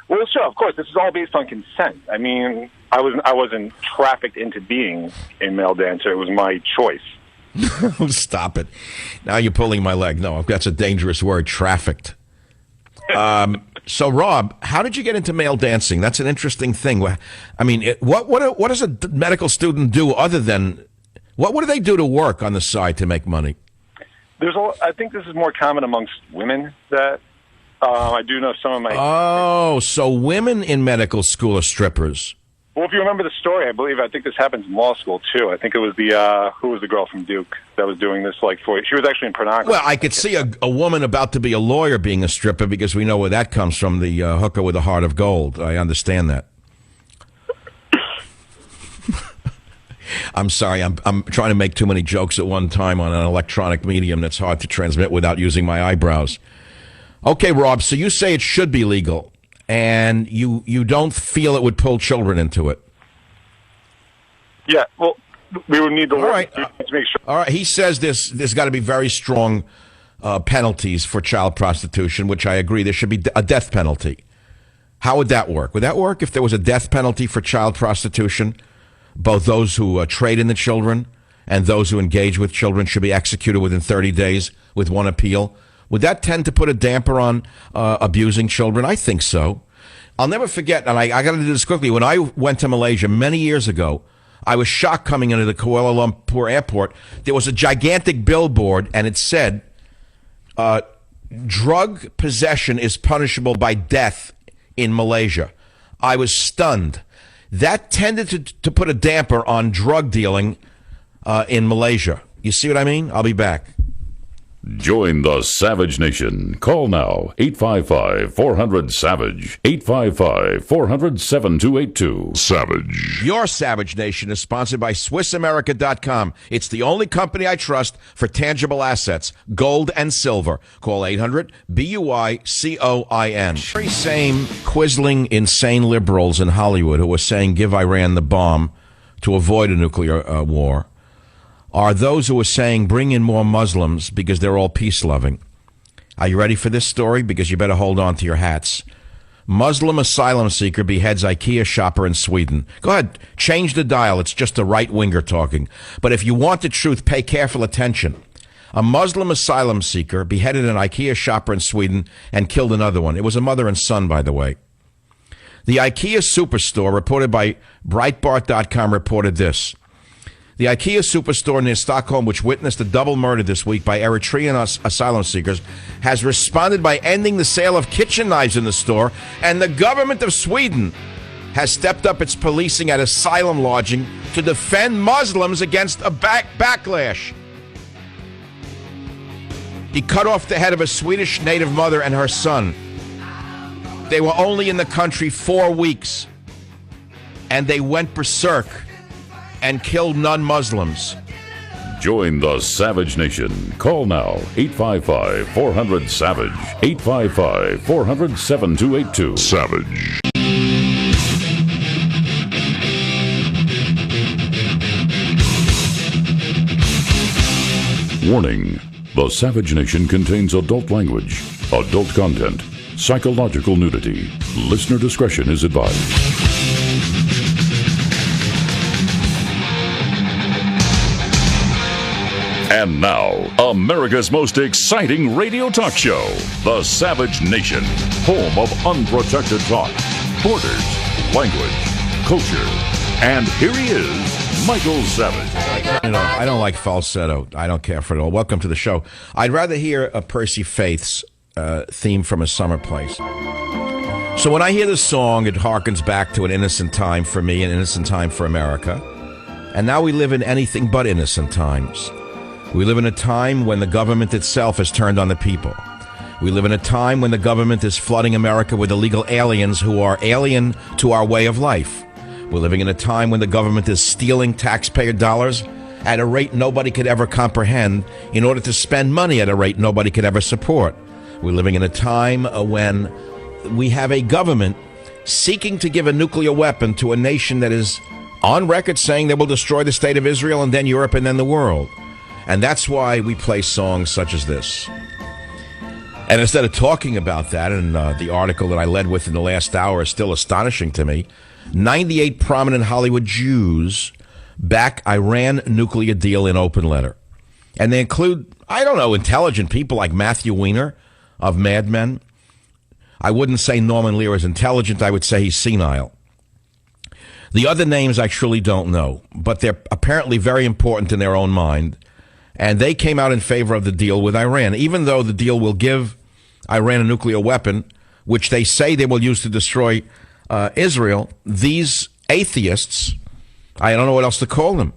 [SPEAKER 12] Well, sure, of course. This is all based on consent. I mean, I wasn't trafficked into being a male dancer. It was my choice.
[SPEAKER 2] Stop it. Now you're pulling my leg. No, that's a dangerous word, trafficked. So, Rob, how did you get into male dancing? That's an interesting thing. I mean, what does a medical student do other than, what do they do to work on the side to make money?
[SPEAKER 12] I think this is more common amongst women that I do know some of my...
[SPEAKER 2] Oh, so women in medical school are strippers.
[SPEAKER 12] Well, if you remember the story, I think this happens in law school, too. I think it was who was the girl from Duke that was doing this, she was actually in pornography.
[SPEAKER 2] Well, I could see a woman about to be a lawyer being a stripper because we know where that comes from, the hooker with a heart of gold. I understand that. I'm sorry, I'm trying to make too many jokes at one time on an electronic medium that's hard to transmit without using my eyebrows. Okay, Rob, so you say it should be legal. And you don't feel it would pull children into it?
[SPEAKER 12] Yeah, well, we would need to
[SPEAKER 2] to make sure. All right, he says there's got to be very strong penalties for child prostitution, which I agree. There should be a death penalty. How would that work? Would that work if there was a death penalty for child prostitution? Both those who trade in the children and those who engage with children should be executed within 30 days with one appeal. Would that tend to put a damper on abusing children? I think so. I'll never forget, and I got to do this quickly. When I went to Malaysia many years ago, I was shocked coming into the Kuala Lumpur airport. There was a gigantic billboard, and it said, drug possession is punishable by death in Malaysia. I was stunned. That tended to put a damper on drug dealing in Malaysia. You see what I mean? I'll be back.
[SPEAKER 1] Join the Savage Nation. Call now, 855-400-SAVAGE, 855-400-7282. Savage.
[SPEAKER 2] Your Savage Nation is sponsored by SwissAmerica.com. It's the only company I trust for tangible assets, gold and silver. Call 800-BUI-COIN. Very same quisling, insane liberals in Hollywood who are saying give Iran the bomb to avoid a nuclear war are those who are saying bring in more Muslims because they're all peace-loving. Are you ready for this story? Because you better hold on to your hats. Muslim asylum seeker beheads IKEA shopper in Sweden. Go ahead, change the dial. It's just a right-winger talking. But if you want the truth, pay careful attention. A Muslim asylum seeker beheaded an IKEA shopper in Sweden and killed another one. It was a mother and son, by the way. The IKEA superstore, reported by Breitbart.com, reported this. The IKEA superstore near Stockholm, which witnessed a double murder this week by Eritrean asylum seekers, has responded by ending the sale of kitchen knives in the store, and the government of Sweden has stepped up its policing at asylum lodging to defend Muslims against a backlash. He cut off the head of a Swedish native mother and her son. They were only in the country 4 weeks, and they went berserk and killed non-Muslims.
[SPEAKER 1] Join the Savage Nation. Call now, 855-400-SAVAGE, 855-400-7282. Savage. Warning. The Savage Nation contains adult language, adult content, psychological nudity. Listener discretion is advised. And now, America's most exciting radio talk show, The Savage Nation, home of unprotected talk, borders, language, culture. And here he is, Michael Savage.
[SPEAKER 2] I don't like falsetto. I don't care for it all. Welcome to the show. I'd rather hear a Percy Faith's theme from A Summer Place. So when I hear this song, it harkens back to an innocent time for me, an innocent time for America. And now we live in anything but innocent times. We live in a time when the government itself has turned on the people. We live in a time when the government is flooding America with illegal aliens who are alien to our way of life. We're living in a time when the government is stealing taxpayer dollars at a rate nobody could ever comprehend in order to spend money at a rate nobody could ever support. We're living in a time when we have a government seeking to give a nuclear weapon to a nation that is on record saying they will destroy the state of Israel and then Europe and then the world. And that's why we play songs such as this. And instead of talking about that, and the article that I led with in the last hour is still astonishing to me, 98 prominent Hollywood Jews back Iran nuclear deal in open letter. And they include, I don't know, intelligent people like Matthew Weiner of Mad Men. I wouldn't say Norman Lear is intelligent. I would say he's senile. The other names I truly don't know, but they're apparently very important in their own mind. And they came out in favor of the deal with Iran, even though the deal will give Iran a nuclear weapon, which they say they will use to destroy Israel. These atheists, I don't know what else to call them.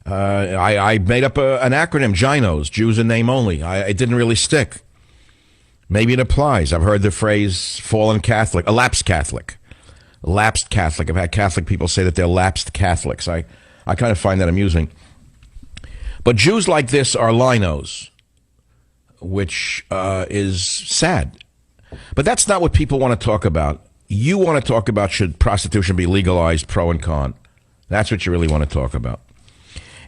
[SPEAKER 2] I made up an acronym, JINOs, Jews in name only. It didn't really stick. Maybe it applies. I've heard the phrase fallen Catholic, a lapsed Catholic. Lapsed Catholic. I've had Catholic people say that they're lapsed Catholics. I kind of find that amusing. But Jews like this are linos, which is sad. But that's not what people want to talk about. You want to talk about should prostitution be legalized, pro and con. That's what you really want to talk about.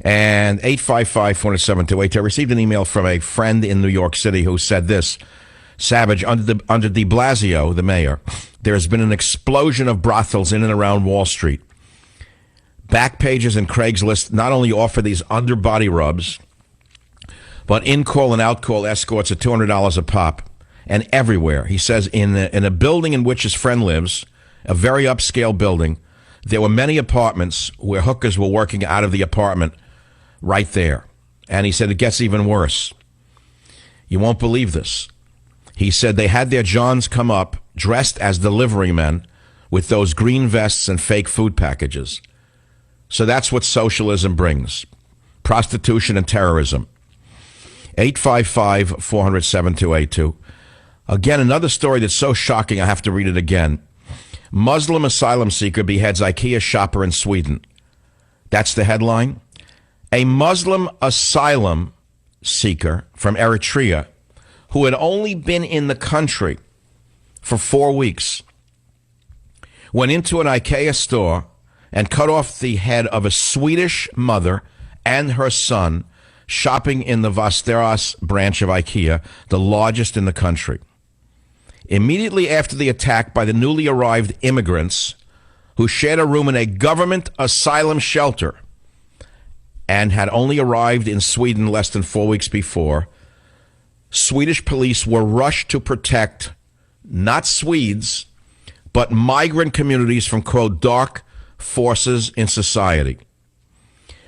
[SPEAKER 2] And 855-407-28. I received an email from a friend in New York City who said this: Savage, under de Blasio, the mayor, there has been an explosion of brothels in and around Wall Street. Backpages and Craigslist not only offer these underbody rubs, but in-call and out-call escorts at $200 a pop, and everywhere. He says in a building in which his friend lives, a very upscale building, there were many apartments where hookers were working out of the apartment right there. And he said it gets even worse. You won't believe this. He said they had their Johns come up dressed as delivery men with those green vests and fake food packages. So that's what socialism brings: prostitution and terrorism. 855-400-7282. Again, another story that's so shocking I have to read it again. Muslim asylum seeker beheads IKEA shopper in Sweden. That's the headline. A Muslim asylum seeker from Eritrea who had only been in the country for 4 weeks went into an IKEA store and cut off the head of a Swedish mother and her son shopping in the Västerås branch of IKEA, the largest in the country. Immediately after the attack by the newly arrived immigrants who shared a room in a government asylum shelter and had only arrived in Sweden less than 4 weeks before, Swedish police were rushed to protect not Swedes, but migrant communities from, quote, dark forces in society.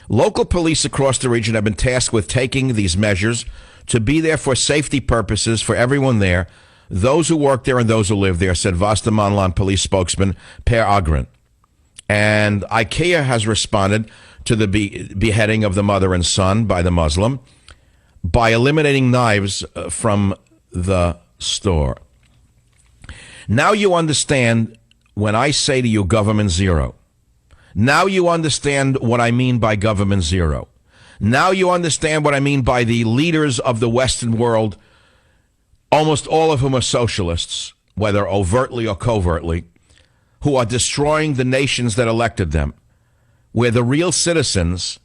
[SPEAKER 2] Local police across the region have been tasked with taking these measures to be there for safety purposes for everyone there, those who work there and those who live there, said Vastamanland police spokesman Per Agren. And IKEA has responded to the beheading of the mother and son by the Muslim by eliminating knives from the store. Now you understand when I say to you government zero. Now you understand what I mean by government zero. Now you understand what I mean by the leaders of the Western world, almost all of whom are socialists, whether overtly or covertly, who are destroying the nations that elected them, where the real citizens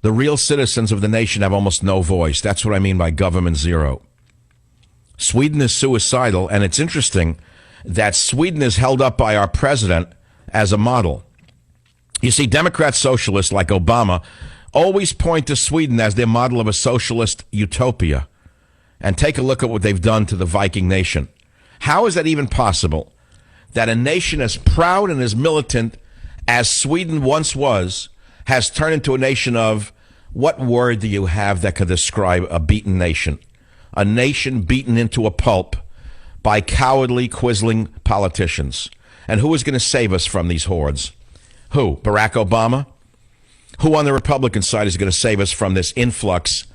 [SPEAKER 2] of the nation have almost no voice. That's what I mean by government zero. Sweden is suicidal, and it's interesting that Sweden is held up by our president as a model. You see, Democrat socialists like Obama always point to Sweden as their model of a socialist utopia. And take a look at what they've done to the Viking nation. How is that even possible that a nation as proud and as militant as Sweden once was has turned into a nation of, what word do you have that could describe a beaten nation? A nation beaten into a pulp by cowardly, quizzling politicians. And who is going to save us from these hordes? Who? Barack Obama? Who on the Republican side is going to save us from this influx,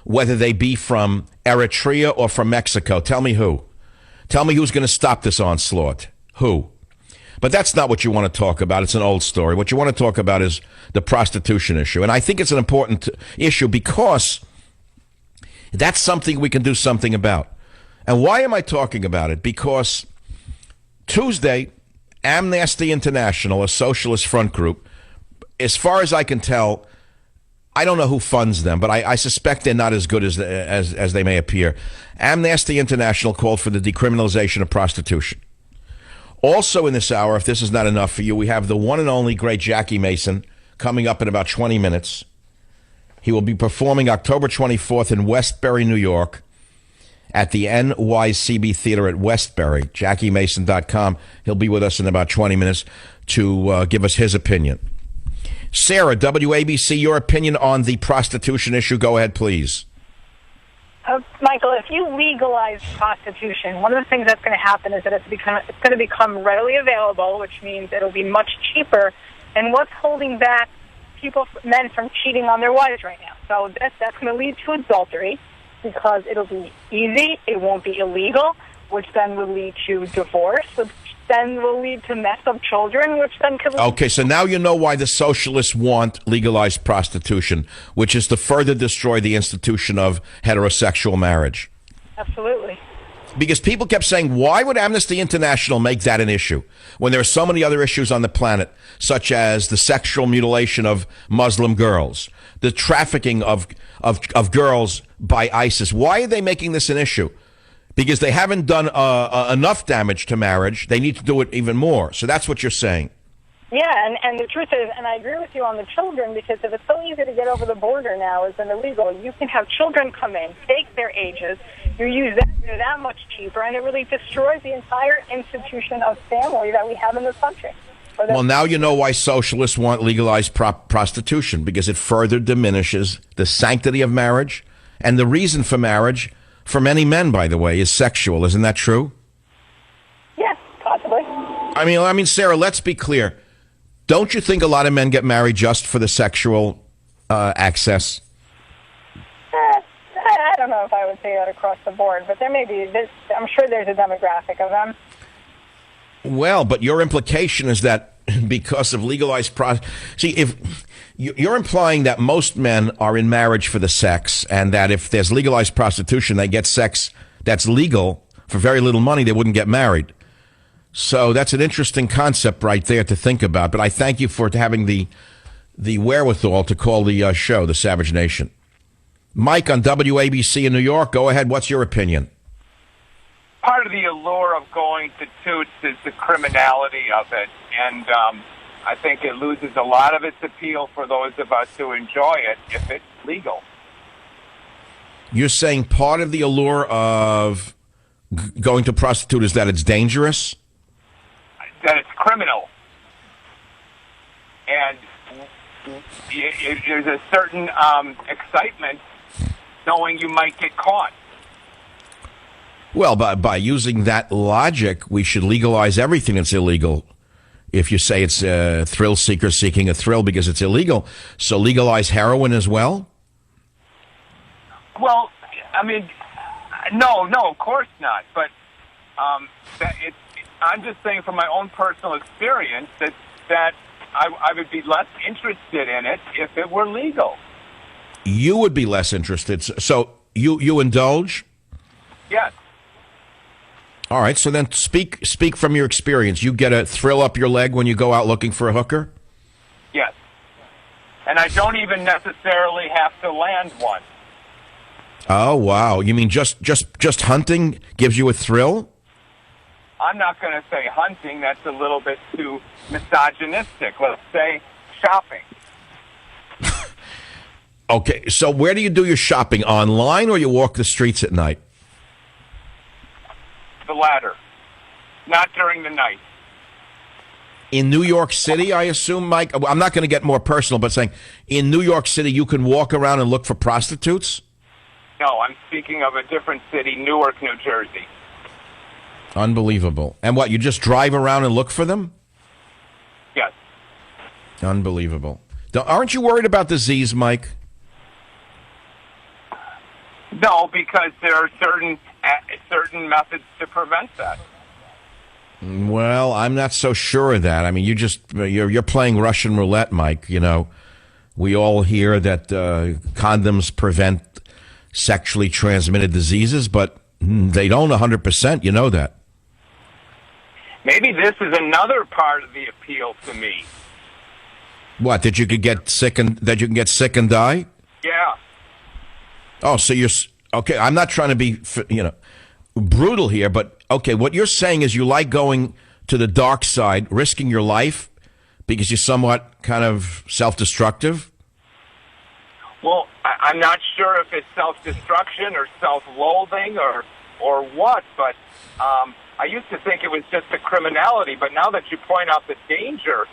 [SPEAKER 2] whether they be from Eritrea or from Mexico? Tell me who. Tell me who's going to stop this onslaught. Who? But that's not what you want to talk about. It's an old story. What you want to talk about is the prostitution issue. And I think it's an important issue because that's something we can do something about. And why am I talking about it? Because Tuesday, Amnesty International, a socialist front group, as far as I can tell, I don't know who funds them, but I suspect they're not as good as they may appear. Amnesty International called for the decriminalization of prostitution. Also in this hour, if this is not enough for you, we have the one and only great Jackie Mason coming up in about 20 minutes. He will be performing October 24th in Westbury, New York, at the NYCB Theater at Westbury. JackieMason.com. He'll be with us in about 20 minutes to give us his opinion. Sarah, WABC, your opinion on the prostitution issue. Go ahead, please.
[SPEAKER 13] Michael, if you legalize prostitution, one of the things that's going to happen is that it's going to become readily available, which means it'll be much cheaper. And what's holding back men from cheating on their wives right now? So that's going to lead to adultery because it'll be easy, it won't be illegal, which then will lead to divorce, which then will lead to messed up children, which then could...
[SPEAKER 2] Okay, so now you know why the socialists want legalized prostitution, which is to further destroy the institution of heterosexual marriage.
[SPEAKER 13] Absolutely.
[SPEAKER 2] Because people kept saying, why would Amnesty International make that an issue when there are so many other issues on the planet, such as the sexual mutilation of Muslim girls, the trafficking of girls by ISIS? Why are they making this an issue? Because they haven't done enough damage to marriage. They need to do it even more. So that's what you're saying.
[SPEAKER 13] Yeah, and the truth is, and I agree with you on the children, because if it's so easy to get over the border now as an illegal, you can have children come in, fake their ages, you use that, they're that much cheaper, and it really destroys the entire institution of family that we have in this country.
[SPEAKER 2] Well, now you know why socialists want legalized prostitution, because it further diminishes the sanctity of marriage, and the reason for marriage, for many men, by the way, is sexual. Isn't that true?
[SPEAKER 13] Yes, possibly.
[SPEAKER 2] I mean, Sarah, let's be clear. Don't you think a lot of men get married just for the sexual access?
[SPEAKER 13] I don't know if I would say that across the board, but there may be. I'm sure there's a demographic of them.
[SPEAKER 2] Well, but your implication is that because of legalized see, if you're implying that most men are in marriage for the sex, and that if there's legalized prostitution, they get sex that's legal for very little money, they wouldn't get married. So that's an interesting concept right there to think about. But I thank you for having the wherewithal to call the show, The Savage Nation. Mike on WABC in New York, go ahead. What's your opinion?
[SPEAKER 14] Part of the allure of going to Toots is the criminality of it. And I think it loses a lot of its appeal for those of us who enjoy it if it's legal.
[SPEAKER 2] You're saying part of the allure of going to prostitute is that it's dangerous?
[SPEAKER 14] That it's criminal. And there's a certain excitement knowing you might get caught.
[SPEAKER 2] Well, by using that logic, we should legalize everything that's illegal. If you say it's a thrill seeker seeking a thrill because it's illegal, so legalize heroin as well?
[SPEAKER 14] Well, I mean, no, of course not. But I'm just saying from my own personal experience that I would be less interested in it if it were legal.
[SPEAKER 2] You would be less interested. So you indulge?
[SPEAKER 14] Yes.
[SPEAKER 2] All right. So then speak from your experience. You get a thrill up your leg when you go out looking for a hooker?
[SPEAKER 14] Yes. And I don't even necessarily have to land one.
[SPEAKER 2] Oh, wow. You mean just hunting gives you a thrill?
[SPEAKER 14] I'm not going to say hunting. That's a little bit too misogynistic. Let's say shopping.
[SPEAKER 2] Okay, so where do you do your shopping? Online or you walk the streets at night?
[SPEAKER 14] The latter. Not during the night.
[SPEAKER 2] In New York City, I assume, Mike? I'm not going to get more personal, but saying in New York City you can walk around and look for prostitutes?
[SPEAKER 14] No, I'm speaking of a different city, Newark, New Jersey.
[SPEAKER 2] Unbelievable. And what, you just drive around and look for them?
[SPEAKER 14] Yes.
[SPEAKER 2] Unbelievable. Aren't you worried about disease, Mike?
[SPEAKER 14] No, because there are certain methods to prevent that.
[SPEAKER 2] Well, I'm not so sure of that. I mean, you're playing Russian roulette, Mike. You know, we all hear that condoms prevent sexually transmitted diseases, but they don't 100%. You know that.
[SPEAKER 14] Maybe this is another part of the appeal to me.
[SPEAKER 2] What, that you can get sick and die?
[SPEAKER 14] Yeah.
[SPEAKER 2] Oh, so you're okay. I'm not trying to be, brutal here, but okay. What you're saying is you like going to the dark side, risking your life because you're somewhat kind of self-destructive.
[SPEAKER 14] Well, I'm not sure if it's self-destruction or self-loathing or what, but I used to think it was just a criminality, but now that you point out the danger,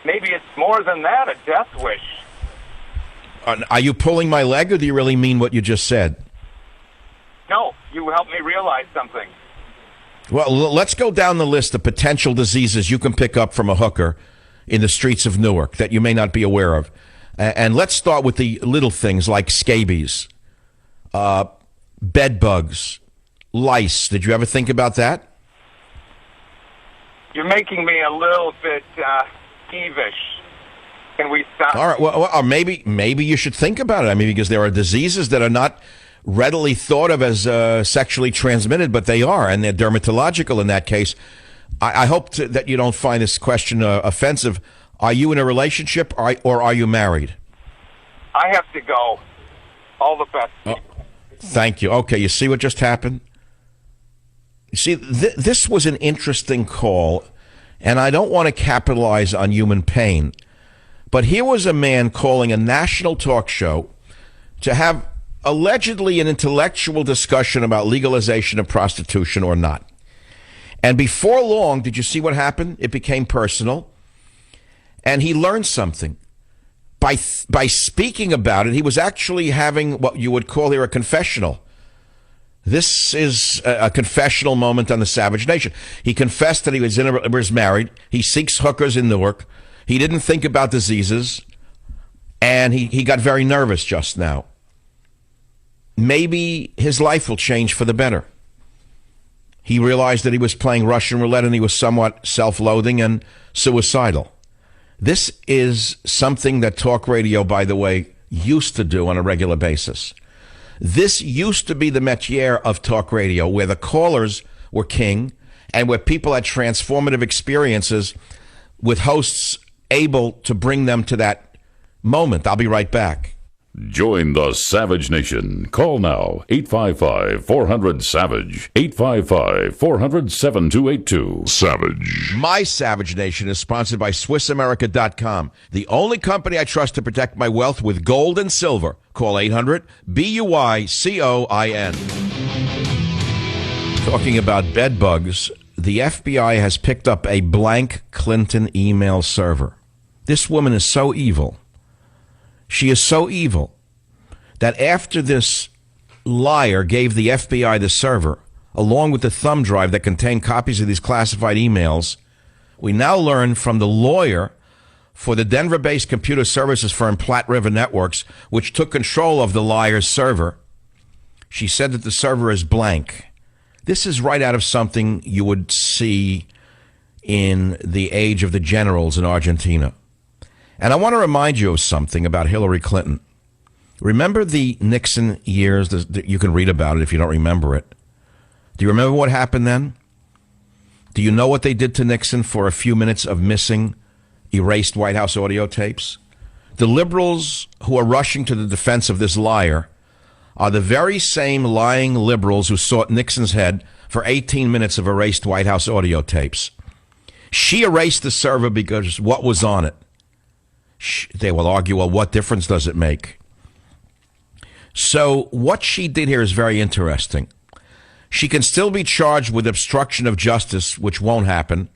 [SPEAKER 14] maybe it's more than that, a death wish.
[SPEAKER 2] Are you pulling my leg, or do you really mean what you just said?
[SPEAKER 14] No, you helped me realize something.
[SPEAKER 2] Well, let's go down the list of potential diseases you can pick up from a hooker in the streets of Newark that you may not be aware of. And let's start with the little things like scabies, bed bugs, lice. Did you ever think about that?
[SPEAKER 14] You're making me a little bit peevish. Can we stop?
[SPEAKER 2] All right. Well, or maybe you should think about it. I mean, because there are diseases that are not readily thought of as sexually transmitted, but they are, and they're dermatological in that case. I hope that you don't find this question offensive. Are you in a relationship, or are you married?
[SPEAKER 14] I have to go. All the best.
[SPEAKER 2] Oh, thank you. Okay, you see what just happened? You see, this was an interesting call, and I don't want to capitalize on human pain, but here was a man calling a national talk show to have allegedly an intellectual discussion about legalization of prostitution or not. And before long, did you see what happened? It became personal, and he learned something. By speaking about it, he was actually having what you would call here a confessional. This is a confessional moment on the Savage Nation. He confessed that he was married. He seeks hookers in Newark. He didn't think about diseases, and he got very nervous just now. Maybe his life will change for the better. He realized that he was playing Russian roulette, and he was somewhat self-loathing and suicidal. This is something that talk radio, by the way, used to do on a regular basis. This used to be the métier of talk radio, where the callers were king and where people had transformative experiences with hosts able to bring them to that moment. I'll be right back.
[SPEAKER 1] Join the Savage Nation. Call now, 855-400-SAVAGE, 855-400-7282. Savage.
[SPEAKER 2] My Savage Nation is sponsored by SwissAmerica.com, the only company I trust to protect my wealth with gold and silver. Call 800-BUICOIN. Talking about bed bugs, the FBI has picked up a blank Clinton email server. This woman is so evil. She is so evil that after this liar gave the FBI the server, along with the thumb drive that contained copies of these classified emails, we now learn from the lawyer for the Denver-based computer services firm Platte River Networks, which took control of the liar's server. She said that the server is blank. This is right out of something you would see in the age of the generals in Argentina. And I want to remind you of something about Hillary Clinton. Remember the Nixon years? You can read about it if you don't remember it. Do you remember what happened then? Do you know what they did to Nixon for a few minutes of missing, erased White House audio tapes? The liberals who are rushing to the defense of this liar are the very same lying liberals who sought Nixon's head for 18 minutes of erased White House audio tapes. She erased the server because what was on it? They will argue, well, what difference does it make? So what she did here is very interesting. She can still be charged with obstruction of justice, which won't happen,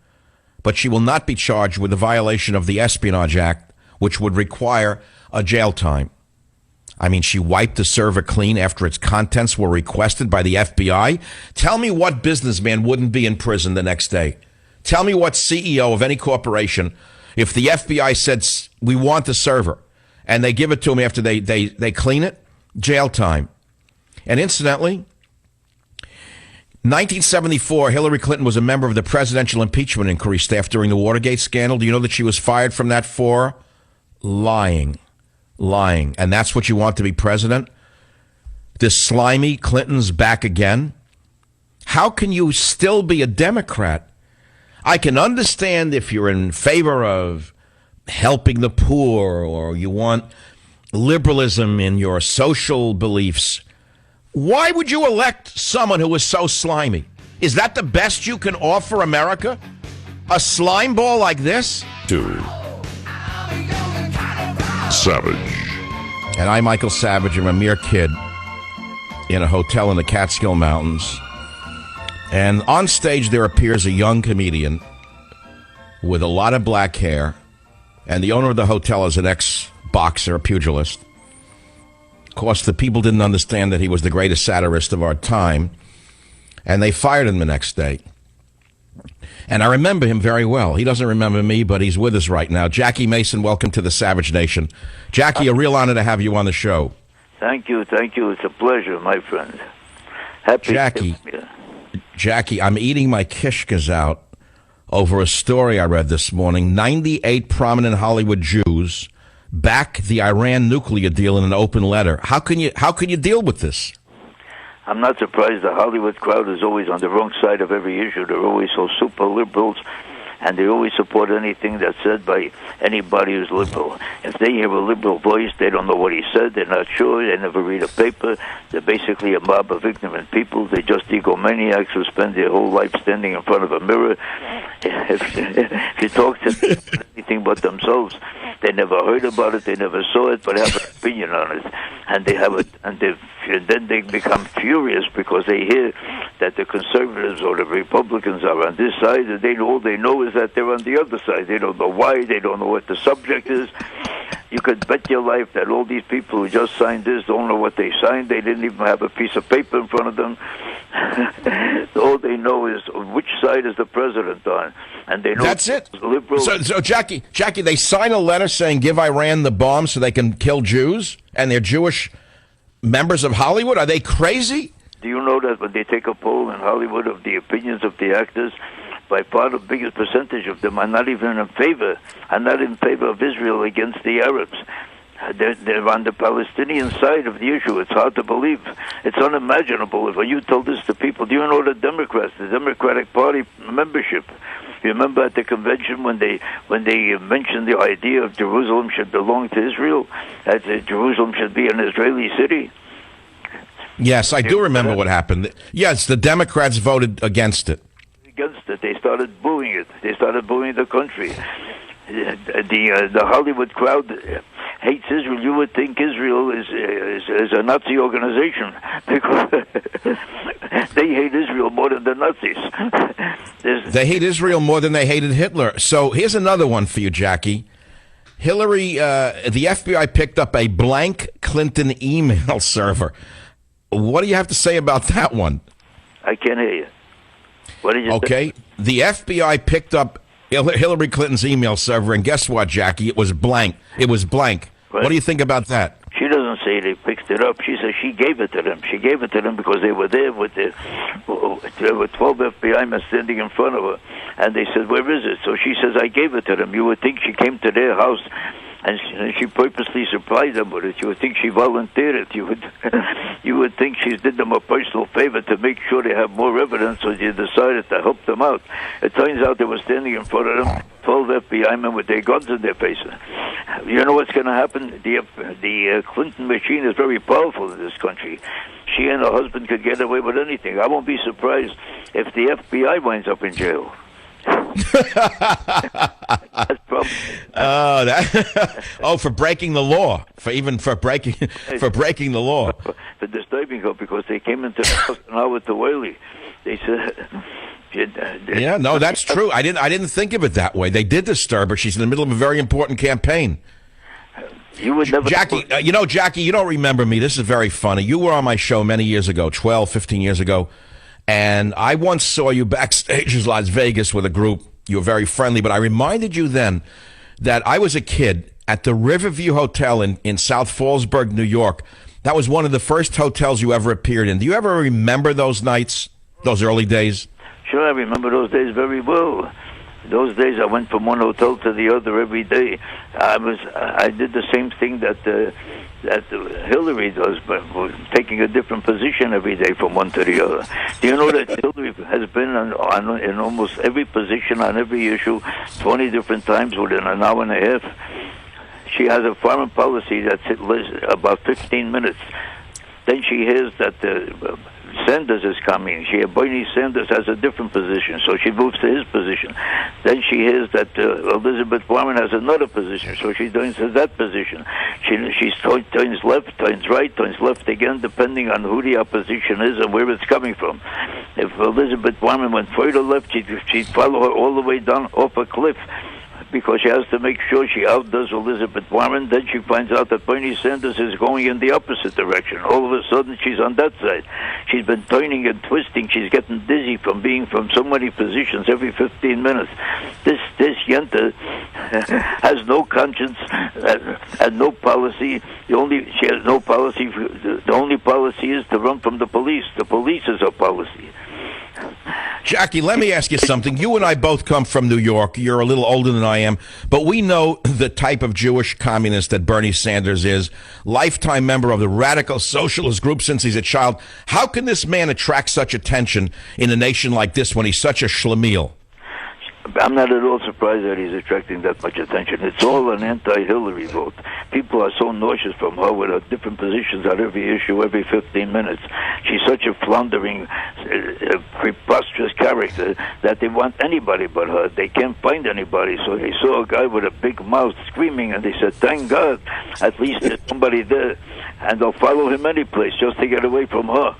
[SPEAKER 2] but she will not be charged with a violation of the Espionage Act, which would require a jail time. I mean, she wiped the server clean after its contents were requested by the FBI. Tell me what businessman wouldn't be in prison the next day. Tell me what CEO of any corporation, if the FBI said, we want the server, and they give it to me after they clean it, jail time. And incidentally, 1974, Hillary Clinton was a member of the Presidential Impeachment Inquiry staff during the Watergate scandal. Do you know that she was fired from that for lying? Lying. And that's what you want to be president? This slimy Clinton's back again? How can you still be a Democrat? I can understand if you're in favor of helping the poor or you want liberalism in your social beliefs. Why would you elect someone who is so slimy? Is that the best you can offer America? A slime ball like this?
[SPEAKER 1] Savage.
[SPEAKER 2] And I, Michael Savage, am a mere kid in a hotel in the Catskill Mountains. And on stage there appears a young comedian with a lot of black hair. And the owner of the hotel is an ex-boxer, a pugilist. Of course, the people didn't understand that he was the greatest satirist of our time. And they fired him the next day. And I remember him very well. He doesn't remember me, but he's with us right now. Jackie Mason, welcome to the Savage Nation. Jackie, a real honor to have you on the show.
[SPEAKER 15] Thank you. It's a pleasure, my friend.
[SPEAKER 2] Jackie, I'm eating my kishkas out over a story I read this morning. 98 prominent Hollywood Jews back the Iran nuclear deal in an open letter. How can you deal with this?
[SPEAKER 15] I'm not surprised. The Hollywood crowd is always on the wrong side of every issue. They're always so super liberals, and they always support anything that's said by anybody who's liberal. If they hear a liberal voice, they don't know what he said. They're not sure. They never read a paper. They're basically a mob of ignorant people. They're just egomaniacs who spend their whole life standing in front of a mirror. If you talk to them anything but themselves, they never heard about it. They never saw it, but have an opinion on it. And they have it, and then they become furious because they hear that the conservatives or the Republicans are on this side, and all they know is that they're on the other side. They don't know why. They don't know what the subject is. You could bet your life that all these people who just signed this don't know what they signed. They didn't even have a piece of paper in front of them. All they know is which side is the president on, and they know
[SPEAKER 2] that's it.
[SPEAKER 15] Liberals.
[SPEAKER 2] So Jackie, they sign a letter saying give Iran the bomb so they can kill Jews, and they're Jewish members of Hollywood. Are they crazy?
[SPEAKER 15] Do you know that when they take a poll in Hollywood of the opinions of the actors, by far the biggest percentage of them are not even in favor of Israel against the Arabs. They're on the Palestinian side of the issue. It's hard to believe. It's unimaginable. When you tell this to people, do you know the Democrats, the Democratic Party membership? You remember at the convention when they mentioned the idea of Jerusalem should belong to Israel, that Jerusalem should be an Israeli city?
[SPEAKER 2] Yes, I do remember what happened. Yes, the Democrats voted against it.
[SPEAKER 15] They started booing it. They started booing the country. The Hollywood crowd hates Israel. You would think Israel is a Nazi organization because they hate Israel more than the Nazis.
[SPEAKER 2] They hate Israel more than they hated Hitler. So here's another one for you, Jackie. Hillary, the FBI picked up a blank Clinton email server. What do you have to say about that one?
[SPEAKER 15] I can't hear you. What did you say?
[SPEAKER 2] Okay, the FBI picked up Hillary Clinton's email server, and guess what, Jackie? It was blank. It was blank. Right. What do you think about that?
[SPEAKER 15] She doesn't say they picked it up. She says she gave it to them. She gave it to them because they were there with there were 12 FBI men standing in front of her, and they said, "Where is it?" So she says, "I gave it to them." You would think she came to their house and she purposely surprised them with it. You would think she volunteered it. You would think she did them a personal favor to make sure they have more evidence, so she decided to help them out. It turns out they were standing in front of them, 12 FBI men with their guns in their faces. You know what's going to happen? The Clinton machine is very powerful in this country. She and her husband could get away with anything. I won't be surprised if the FBI winds up in jail. That's probably
[SPEAKER 2] for breaking the law, for breaking the law.
[SPEAKER 15] For disturbing her because they came into the house now with the Whaley. They said.
[SPEAKER 2] Yeah, no, that's true. I didn't think of it that way. They did disturb her. She's in the middle of a very important campaign.
[SPEAKER 15] You would never,
[SPEAKER 2] Jackie, Jackie, you don't remember me. This is very funny. You were on my show many years ago, 12, 15 years ago. And I once saw you backstage in Las Vegas with a group. You were very friendly, but I reminded you then that I was a kid at the Riverview Hotel in South Fallsburg, New York. That was one of the first hotels you ever appeared in. Do you ever remember those nights, those early days?
[SPEAKER 15] Sure, I remember those days very well. Those days I went from one hotel to the other every day. I did the same thing that Hillary does, but taking a different position every day from one to the other. Do you know that Hillary has been in almost every position on every issue 20 different times within an hour and a half? She has a foreign policy that's about 15 minutes. Then she hears that Sanders is coming. Bernie Sanders has a different position, so she moves to his position. Then she hears that Elizabeth Warren has another position, so she turns to that position. She turns left, turns right, turns left again, depending on who the opposition is and where it's coming from. If Elizabeth Warren went further left, she'd follow her all the way down off a cliff, because she has to make sure she outdoes Elizabeth Warren. Then she finds out that Bernie Sanders is going in the opposite direction. All of a sudden, she's on that side. She's been turning and twisting. She's getting dizzy from being from so many positions every 15 minutes. This Yenta has no conscience and no policy. She has no policy. The only policy is to run from the police. The police is her policy.
[SPEAKER 2] Jackie, let me ask you something. You and I both come from New York. You're a little older than I am, but we know the type of Jewish communist that Bernie Sanders is. Lifetime member of the radical socialist group since he's a child. How can this man attract such attention in a nation like this when he's such a schlemiel?
[SPEAKER 15] I'm not at all surprised that he's attracting that much attention. It's all an anti-Hillary vote. People are so nauseous from her with her different positions on every issue every 15 minutes. She's such a floundering, preposterous character that they want anybody but her. They can't find anybody, so they saw a guy with a big mouth screaming, and they said, thank God, at least there's somebody there. And they'll follow him any place just to get away from her.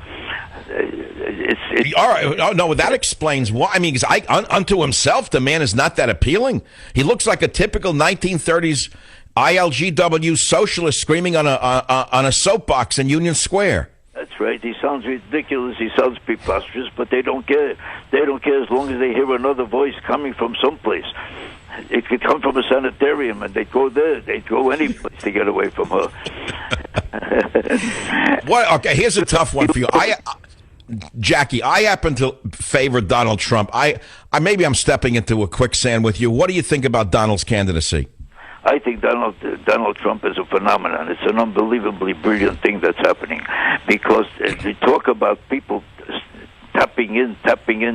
[SPEAKER 2] All right. Oh, no, that explains why. I mean, unto himself, the man is not that appealing. He looks like a typical 1930s ILGW socialist screaming on a soapbox in Union Square.
[SPEAKER 15] That's right. He sounds ridiculous. He sounds preposterous, but they don't care. They don't care as long as they hear another voice coming from someplace. It could come from a sanitarium, and they'd go there. They'd go any place to get away from her.
[SPEAKER 2] Okay, here's a tough one for you. Jackie, I happen to favor Donald Trump. Maybe I'm stepping into a quicksand with you. What do you think about Donald's candidacy?
[SPEAKER 15] I think Donald Trump is a phenomenon. It's an unbelievably brilliant thing that's happening, because they talk about people tapping in.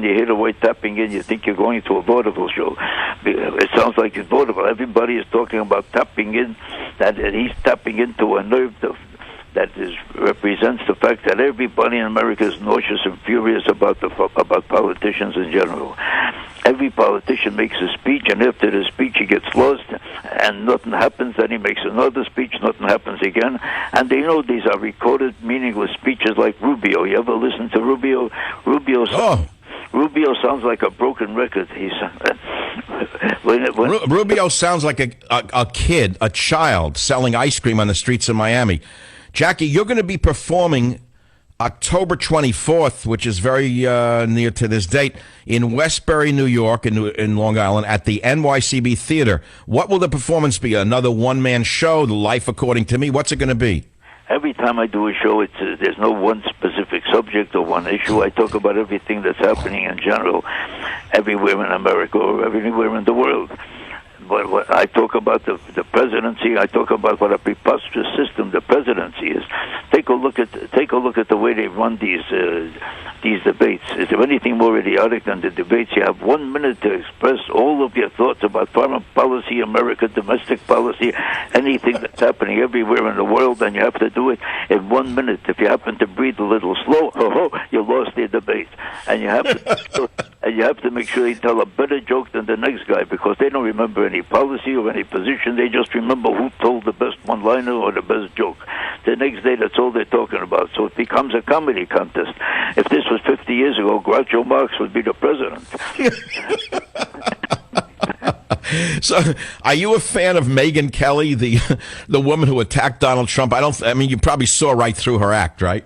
[SPEAKER 15] You hear the word tapping in, you think you're going to a vaudeville show. It sounds like it's vaudeville. Everybody is talking about tapping in, that he's tapping into a nerve that represents the fact that everybody in America is nauseous and furious about politicians in general. Every politician makes a speech, and after the speech he gets lost, and nothing happens. Then he makes another speech, nothing happens again. And they know these are recorded, meaningless speeches like Rubio. You ever listen to Rubio? Rubio sounds like a broken record.
[SPEAKER 2] Rubio sounds like a child selling ice cream on the streets of Miami. Jackie, you're going to be performing October 24th, which is very near to this date, in Westbury, New York, in Long Island, at the NYCB Theater. What will the performance be? Another one-man show, Life According to Me? What's it going to be?
[SPEAKER 15] Every time I do a show, there's no one specific subject or one issue. I talk about everything that's happening in general, everywhere in America or everywhere in the world. But I talk about the presidency. I talk about what a preposterous system the presidency is. Take a look at the way they run these debates. Is there anything more idiotic than the debates? You have 1 minute to express all of your thoughts about foreign policy, America, domestic policy, anything that's happening everywhere in the world, and you have to do it in 1 minute. If you happen to breathe a little slow, you lost the debate. And you have to make sure you tell a better joke than the next guy, because they don't remember any policy or any position. They just remember who told the best one-liner or the best joke. The next day, that's all they're talking about. So it becomes a comedy contest. If this was 50 years ago, Groucho Marx would be the president.
[SPEAKER 2] So, are you a fan of Megyn Kelly, the woman who attacked Donald Trump? I mean, you probably saw right through her act, right?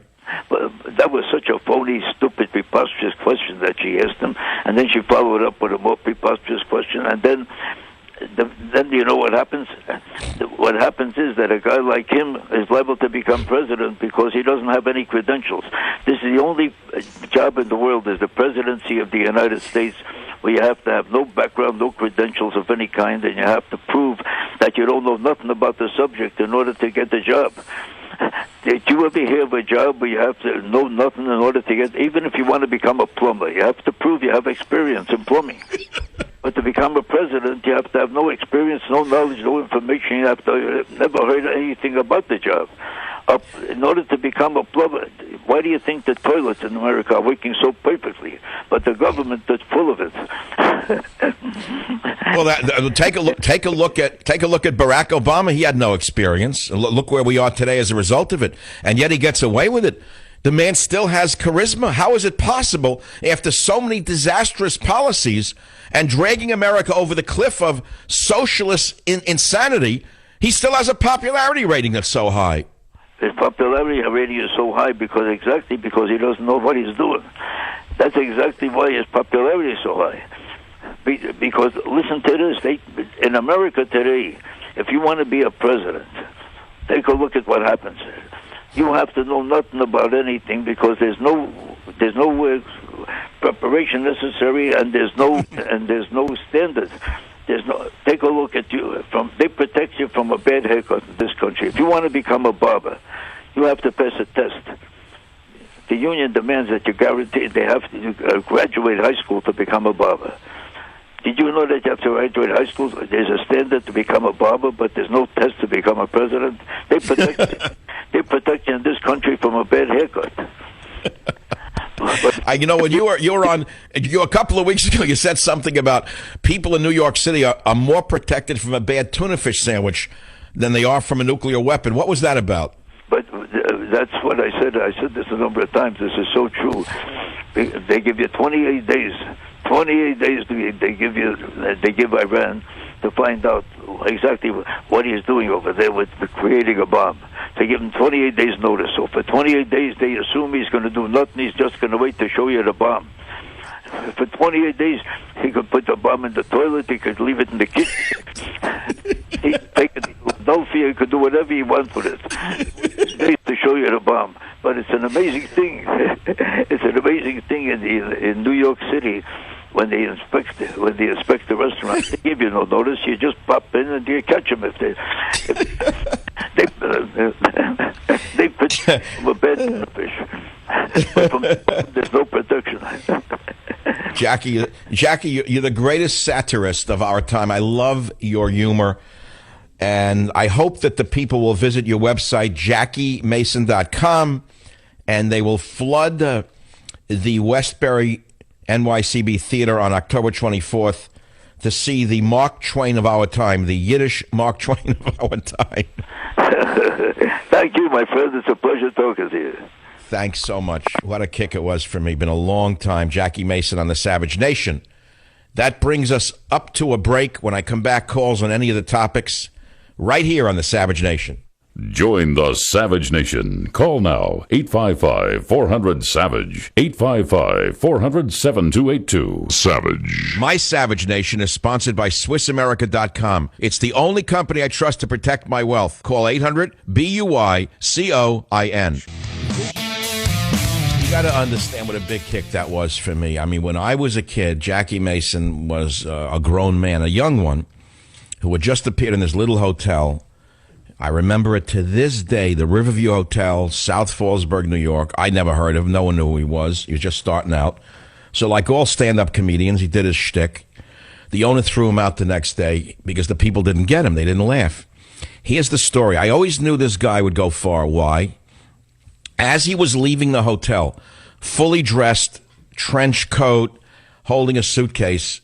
[SPEAKER 15] But that was such a phony, stupid, preposterous question that she asked him, and then she followed up with a more preposterous question, and then you know what happens? What happens is that a guy like him is liable to become president because he doesn't have any credentials. This is the only job in the world, is the presidency of the United States, where you have to have no background, no credentials of any kind, and you have to prove that you don't know nothing about the subject in order to get the job. Did you ever hear of a job where you have to know nothing in order to get, even if you want to become a plumber, you have to prove you have experience in plumbing. But to become a president, you have to have no experience, no knowledge, no information. You have to never heard anything about the job. In order to become a plumber, why do you think the toilets in America are working so perfectly, but the government is full of it?
[SPEAKER 2] Well, take a look at Barack Obama. He had no experience. Look where we are today as a result of it, and yet he gets away with it. The man still has charisma. How is it possible after so many disastrous policies and dragging America over the cliff of socialist insanity? He still has a popularity rating that's so high.
[SPEAKER 15] His popularity rating is so high because he doesn't know what he's doing. That's exactly why his popularity is so high. Because listen to this: in America today, if you want to be a president, take a look at what happens. You have to know nothing about anything because there's no preparation necessary, and there's no standard. Take a look at you. They protect you from a bad haircut in this country. If you want to become a barber, you have to pass a test. The union demands that you guarantee they have to graduate high school to become a barber. Did you know that you have to graduate high school? There's a standard to become a barber, but there's no test to become a president. They protect you in this country from a bad haircut.
[SPEAKER 2] You know, when you were on a couple of weeks ago, you said something about people in New York City are more protected from a bad tuna fish sandwich than they are from a nuclear weapon. What was that about?
[SPEAKER 15] But that's what I said. I said this a number of times. This is so true. They give you 28 days. 28 days they give Iran to find out exactly what he's doing over there with creating a bomb. They give him 28 days notice. So for 28 days, they assume he's going to do nothing. He's just going to wait to show you the bomb. For 28 days, he could put the bomb in the toilet. He could leave it in the kitchen. He could take it to Philadelphia. He could do whatever he wants with it. Days to show you the bomb. But it's an amazing thing. It's an amazing thing in New York City. When they inspect the restaurant, they give you no notice. You just pop in and you catch them if they put a bed fish. There's no protection.
[SPEAKER 2] Jackie, you're the greatest satirist of our time. I love your humor, and I hope that the people will visit your website, JackieMason.com, and they will flood the Westbury NYCB Theater on October 24th to see the Mark Twain of our time, the Yiddish Mark Twain of our time.
[SPEAKER 15] Thank you, my friend. It's a pleasure talking to you.
[SPEAKER 2] Thanks so much. What a kick it was for me. Been a long time. Jackie Mason on the Savage Nation. That brings us up to a break. When I come back, calls on any of the topics right here on the Savage Nation.
[SPEAKER 1] Join the Savage Nation. Call now, 855-400-SAVAGE, 855-400-7282. Savage.
[SPEAKER 2] My Savage Nation is sponsored by SwissAmerica.com. It's the only company I trust to protect my wealth. Call 800-BUY-COIN. You got to understand what a big kick that was for me. I mean, when I was a kid, Jackie Mason was a grown man, a young one, who had just appeared in this little hotel. I remember it to this day, the Riverview Hotel, South Fallsburg, New York. I never heard of him. No one knew who he was. He was just starting out. So like all stand-up comedians, he did his shtick. The owner threw him out the next day because the people didn't get him. They didn't laugh. Here's the story. I always knew this guy would go far. Why? As he was leaving the hotel, fully dressed, trench coat, holding a suitcase,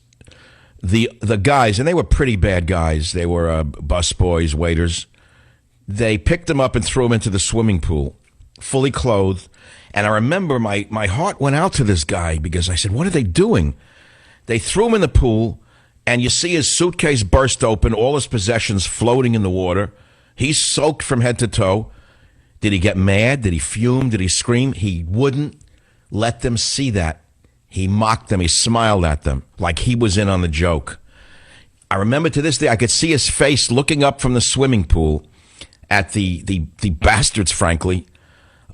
[SPEAKER 2] the guys, and they were pretty bad guys. They were busboys, waiters. They picked him up and threw him into the swimming pool, fully clothed. And I remember my heart went out to this guy because I said, what are they doing? They threw him in the pool, and you see his suitcase burst open, all his possessions floating in the water. He's soaked from head to toe. Did he get mad? Did he fume? Did he scream? He wouldn't let them see that. He mocked them. He smiled at them like he was in on the joke. I remember to this day, I could see his face looking up from the swimming pool at the bastards, frankly,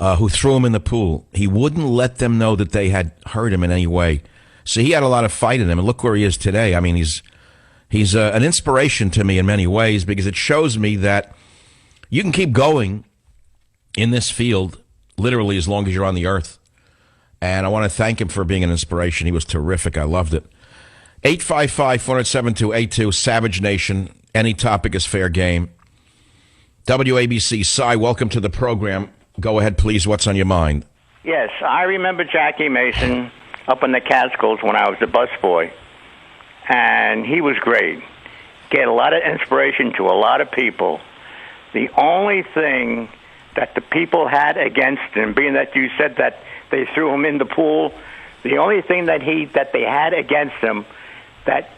[SPEAKER 2] who threw him in the pool. He wouldn't let them know that they had hurt him in any way. So he had a lot of fight in him, and look where he is today. I mean, he's an inspiration to me in many ways because it shows me that you can keep going in this field literally as long as you're on the earth. And I want to thank him for being an inspiration. He was terrific. I loved it. 855-400-7282, Savage Nation. Any topic is fair game. WABC. Cy, welcome to the program. Go ahead, please. What's on your mind?
[SPEAKER 16] Yes, I remember Jackie Mason up in the Catskills when I was a busboy, and he was great. Gave a lot of inspiration to a lot of people. The only thing that the people had against him, being that you said that they threw him in the pool, the only thing that they had against him, that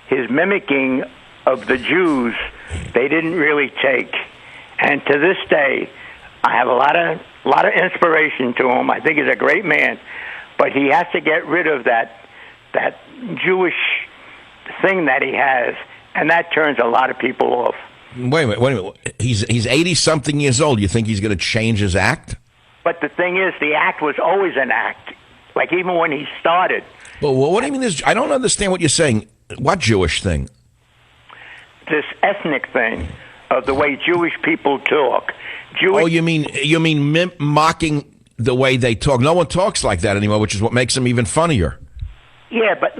[SPEAKER 16] his mimicking of the Jews, they didn't really take. And to this day, I have a lot of inspiration to him. I think he's a great man, but he has to get rid of that Jewish thing that he has, and that turns a lot of people off.
[SPEAKER 2] Wait a minute. He's 80-something years old. You think he's going to change his act?
[SPEAKER 16] But the thing is, the act was always an act, like even when he started.
[SPEAKER 2] Well, what do you mean? I don't understand what you're saying. What Jewish thing?
[SPEAKER 16] This ethnic thing of the way Jewish people talk.
[SPEAKER 2] Oh, you mean mocking the way they talk? No one talks like that anymore, which is what makes them even funnier.
[SPEAKER 16] Yeah, but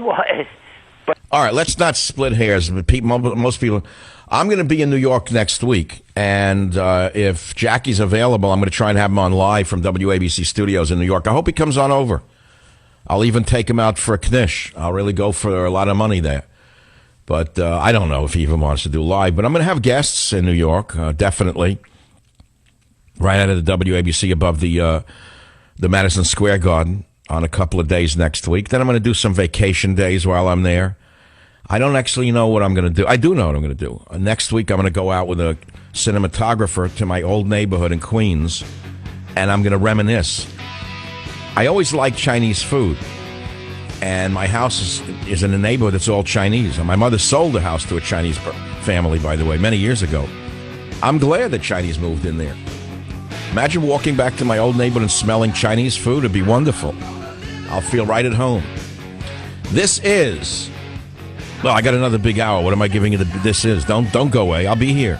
[SPEAKER 2] all right, let's not split hairs. Most people. I'm going to be in New York next week, and if Jackie's available, I'm going to try and have him on live from WABC Studios in New York. I hope he comes on over. I'll even take him out for a knish. I'll really go for a lot of money there. But I don't know if he even wants to do live. But I'm going to have guests in New York, definitely. Right out of the WABC above the Madison Square Garden on a couple of days next week. Then I'm going to do some vacation days while I'm there. I don't actually know what I'm going to do. I do know what I'm going to do. Next week, I'm going to go out with a cinematographer to my old neighborhood in Queens, and I'm going to reminisce. I always liked Chinese food, and my house is in a neighborhood that's all Chinese. And my mother sold the house to a Chinese family, by the way, many years ago. I'm glad that Chinese moved in there. Imagine walking back to my old neighborhood and smelling Chinese food. It'd be wonderful. I'll feel right at home. This is... Well, I got another big hour. What am I giving you? This is. Don't go away. I'll be here.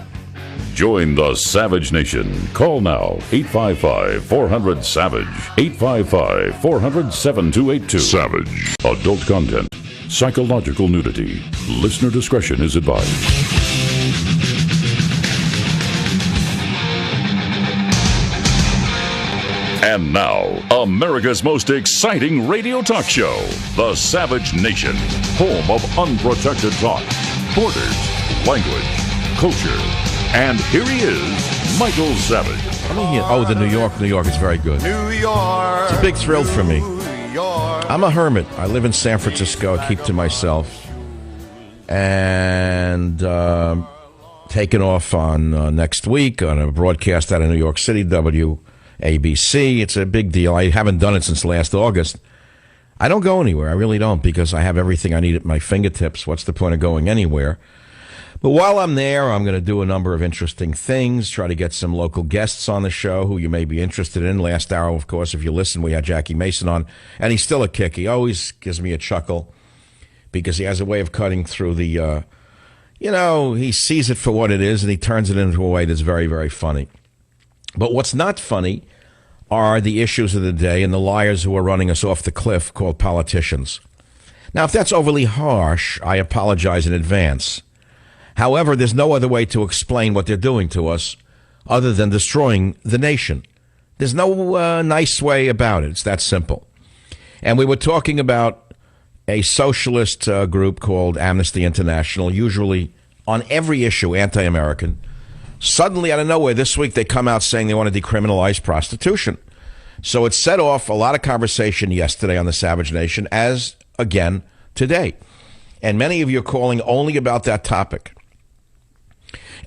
[SPEAKER 1] Join the Savage Nation. Call now. 855-400-SAVAGE. 855-400-7282. Savage. Adult content. Psychological nudity. Listener discretion is advised. And now, America's most exciting radio talk show, The Savage Nation, home of unprotected talk, borders, language, culture. And here he is, Michael Savage.
[SPEAKER 2] Oh, the New York is very good.
[SPEAKER 17] New York.
[SPEAKER 2] It's a big thrill for me. I'm a hermit. I live in San Francisco. I keep to myself. And taking off on next week on a broadcast out of New York City, WABC. It's a big deal. I haven't done it since last August. I don't go anywhere. I really don't, because I have everything I need at my fingertips. What's the point of going anywhere? But while I'm there, I'm going to do a number of interesting things, try to get some local guests on the show who you may be interested in. Last hour, of course, if you listen, we had Jackie Mason on, and he's still a kick. He always gives me a chuckle because he has a way of cutting through the, he sees it for what it is, and he turns it into a way that's very, very funny. But what's not funny are the issues of the day and the liars who are running us off the cliff called politicians. Now, if that's overly harsh, I apologize in advance. However, there's no other way to explain what they're doing to us other than destroying the nation. There's no nice way about it. It's that simple. And we were talking about a socialist group called Amnesty International, usually on every issue anti-American. Suddenly, out of nowhere, this week, they come out saying they want to decriminalize prostitution. So it set off a lot of conversation yesterday on the Savage Nation, as, again, today. And many of you are calling only about that topic.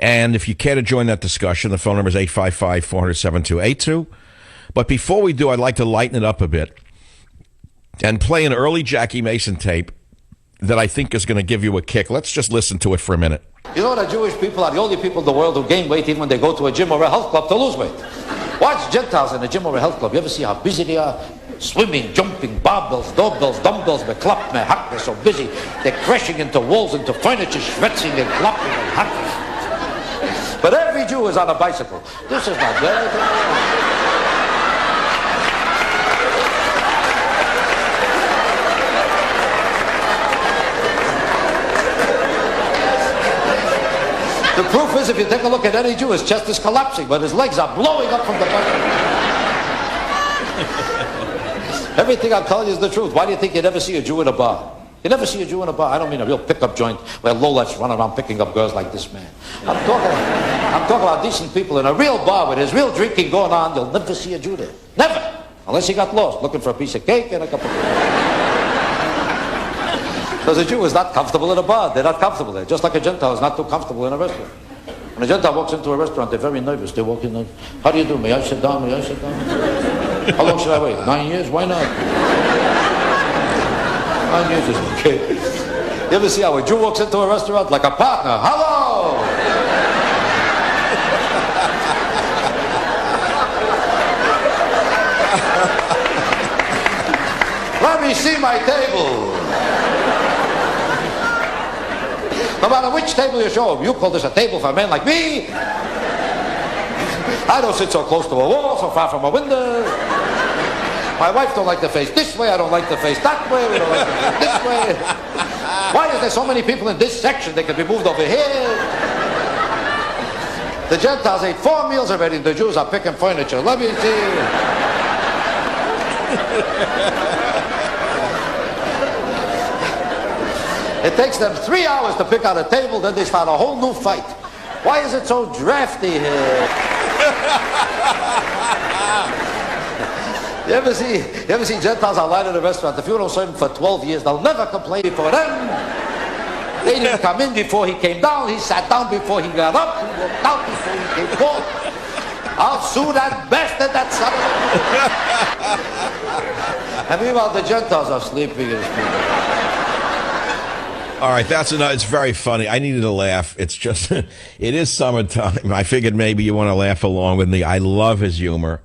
[SPEAKER 2] And if you care to join that discussion, the phone number is 855-400-7282. But before we do, I'd like to lighten it up a bit and play an early Jackie Mason tape that I think is going to give you a kick. Let's just listen to it for a minute.
[SPEAKER 18] You know that Jewish people are the only people in the world who gain weight even when they go to a gym or a health club to lose weight. Watch Gentiles in a gym or a health club. You ever see how busy they are? Swimming, jumping, barbells, doorbells, dumbbells, beklap, mehak. They're so busy. They're crashing into walls, into furniture, schwitzing and clapping and hacking. But every Jew is on a bicycle. This is not good. The proof is, if you take a look at any Jew, his chest is collapsing, but his legs are blowing up from the bottom. Everything I'm telling you is the truth. Why do you think you never see a Jew in a bar? You never see a Jew in a bar. I don't mean a real pickup joint where lowlifes run around picking up girls like this man. I'm talking about decent people in a real bar where there's real drinking going on. You'll never see a Jew there. Never. Unless he got lost looking for a piece of cake and a cup of Because a Jew is not comfortable in a bar. They're not comfortable there. Just like a Gentile is not too comfortable in a restaurant. When a Gentile walks into a restaurant, they're very nervous. They walk in and, how do you do? May I sit down? May I sit down? How long should I wait? 9 years? Why not? 9 years is okay. You ever see how a Jew walks into a restaurant like a partner? Hello! Let me see my table. No matter which table you show them, you call this a table for men like me? I don't sit so close to a wall, so far from a window. My wife don't like to face this way, I don't like to face that way, we don't like to face this way. Why is there so many people in this section? They could be moved over here. The Gentiles ate 4 meals already, the Jews are picking furniture. Let me see. It takes them 3 hours to pick out a table, then they start a whole new fight. Why is it so drafty here? You ever see Gentiles online at a restaurant? If you don't serve them for 12 years, they'll never complain before them. They didn't come in before he came down. He sat down before he got up. He walked out before he came forth. I'll sue that bastard, that son of a... And meanwhile, the Gentiles are sleeping in his people.
[SPEAKER 2] All right, that's enough. It's very funny. I needed a laugh. It's just, it is summertime. I figured maybe you want to laugh along with me. I love his humor.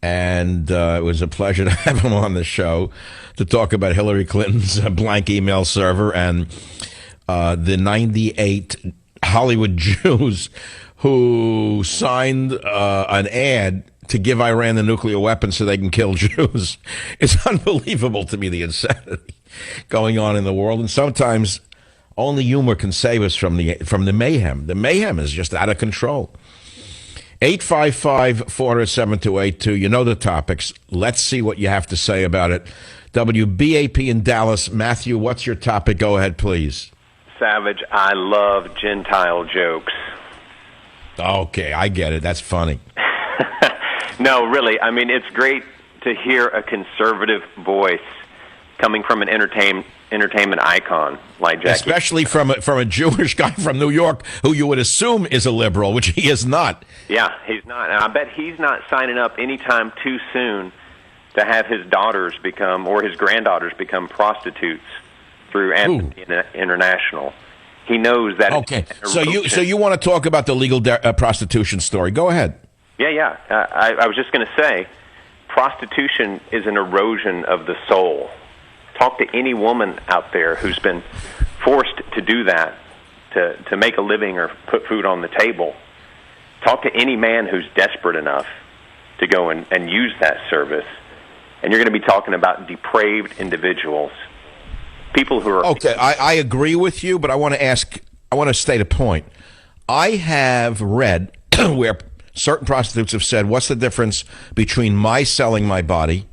[SPEAKER 2] And it was a pleasure to have him on the show to talk about Hillary Clinton's blank email server and the 98 Hollywood Jews who signed an ad to give Iran the nuclear weapons so they can kill Jews. It's unbelievable to me, the insanity going on in the world. And sometimes only humor can save us from the mayhem. The mayhem is just out of control. 855-407-282. You know the topics. Let's see what you have to say about it. WBAP in Dallas. Matthew, what's your topic? Go ahead, please.
[SPEAKER 17] Savage, I love Gentile jokes.
[SPEAKER 2] Okay, I get it. That's funny.
[SPEAKER 17] No, really. I mean, it's great to hear a conservative voice coming from an entertainment icon like Jackie.
[SPEAKER 2] Especially from a Jewish guy from New York who you would assume is a liberal, which he is not.
[SPEAKER 17] Yeah, he's not. And I bet he's not signing up anytime too soon to have his daughters become, or his granddaughters become prostitutes through Amnesty International. He knows that.
[SPEAKER 2] Okay, so you want to talk about the legal prostitution story. Go ahead.
[SPEAKER 17] Yeah. I was just going to say, prostitution is an erosion of the soul. Talk to any woman out there who's been forced to do that, to make a living or put food on the table. Talk to any man who's desperate enough to go and use that service. And you're going to be talking about depraved individuals. People who are...
[SPEAKER 2] Okay, I agree with you, but I want to state a point. I have read where certain prostitutes have said, what's the difference between my selling my body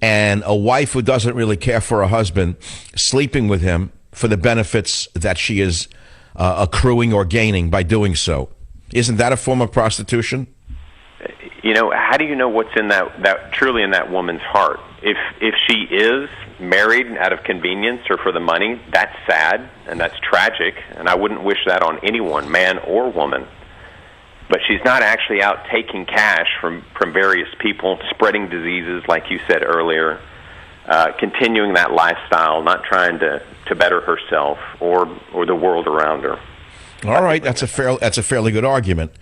[SPEAKER 2] and a wife who doesn't really care for her husband sleeping with him for the benefits that she is accruing or gaining by doing so? Isn't that a form of prostitution?
[SPEAKER 17] You know, how do you know what's in that truly in that woman's heart? If she is married out of convenience or for the money, that's sad and that's tragic, and I wouldn't wish that on anyone, man or woman. But she's not actually out taking cash from various people, spreading diseases, like you said earlier, continuing that lifestyle, not trying to better herself or the world around her.
[SPEAKER 2] All right, that's a fairly good argument.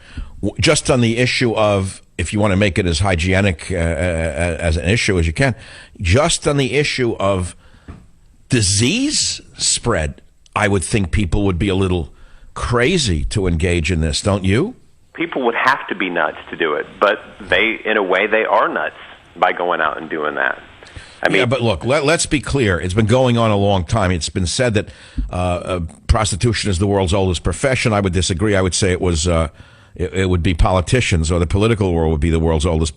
[SPEAKER 2] Just on the issue of, if you want to make it as hygienic as an issue as you can, just on the issue of disease spread, I would think people would be a little crazy to engage in this, don't you?
[SPEAKER 17] People would have to be nuts to do it, but in a way, they are nuts by going out and doing that. I mean,
[SPEAKER 2] yeah, but look, let's be clear. It's been going on a long time. It's been said that prostitution is the world's oldest profession. I would disagree. I would say it was. It would be politicians, or the political world would be the world's oldest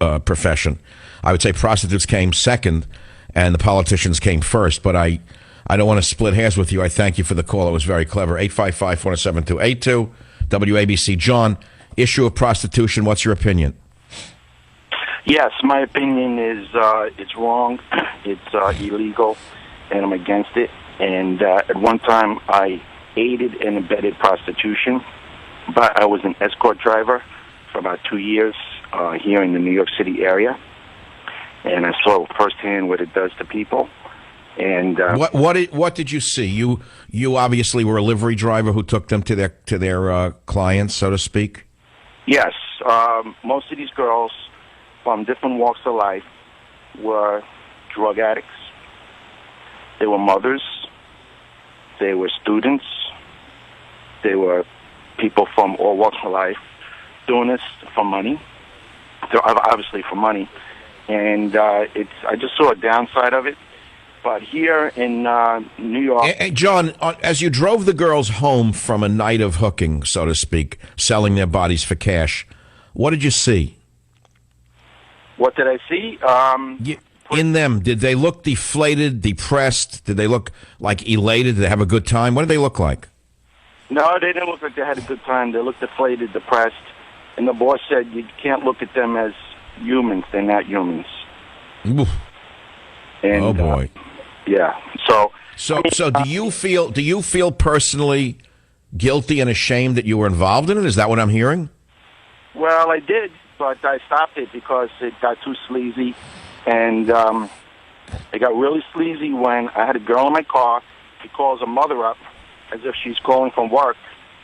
[SPEAKER 2] profession. I would say prostitutes came second, and the politicians came first. But I don't want to split hairs with you. I thank you for the call. It was very clever. 855-472-82. WABC. John, issue of prostitution. What's your opinion?
[SPEAKER 19] Yes, my opinion is it's wrong, it's illegal, and I'm against it. And at one time, I aided and abetted prostitution, but I was an escort driver for about 2 years here in the New York City area, and I saw firsthand what it does to people. And
[SPEAKER 2] what did you see? You obviously were a livery driver who took them to their clients, so to speak.
[SPEAKER 19] Yes, most of these girls from different walks of life were drug addicts. They were mothers. They were students. They were people from all walks of life doing this for money. They're obviously for money. And I just saw a downside of it. But here in New York...
[SPEAKER 2] Hey, John, as you drove the girls home from a night of hooking, so to speak, selling their bodies for cash, what did you see?
[SPEAKER 19] What did I see?
[SPEAKER 2] In them, did they look deflated, depressed? Did they look like elated? Did they have a good time? What did they look like?
[SPEAKER 19] No, they didn't look like they had a good time. They looked deflated, depressed. And the boss said you can't look at them as humans. They're not humans.
[SPEAKER 2] Oof.
[SPEAKER 19] And,
[SPEAKER 2] oh, boy.
[SPEAKER 19] Yeah. So
[SPEAKER 2] do you feel personally guilty and ashamed that you were involved in it? Is that what I'm hearing?
[SPEAKER 19] Well, I did, but I stopped it because it got too sleazy. And it got really sleazy when I had a girl in my car. She calls her mother up as if she's calling from work,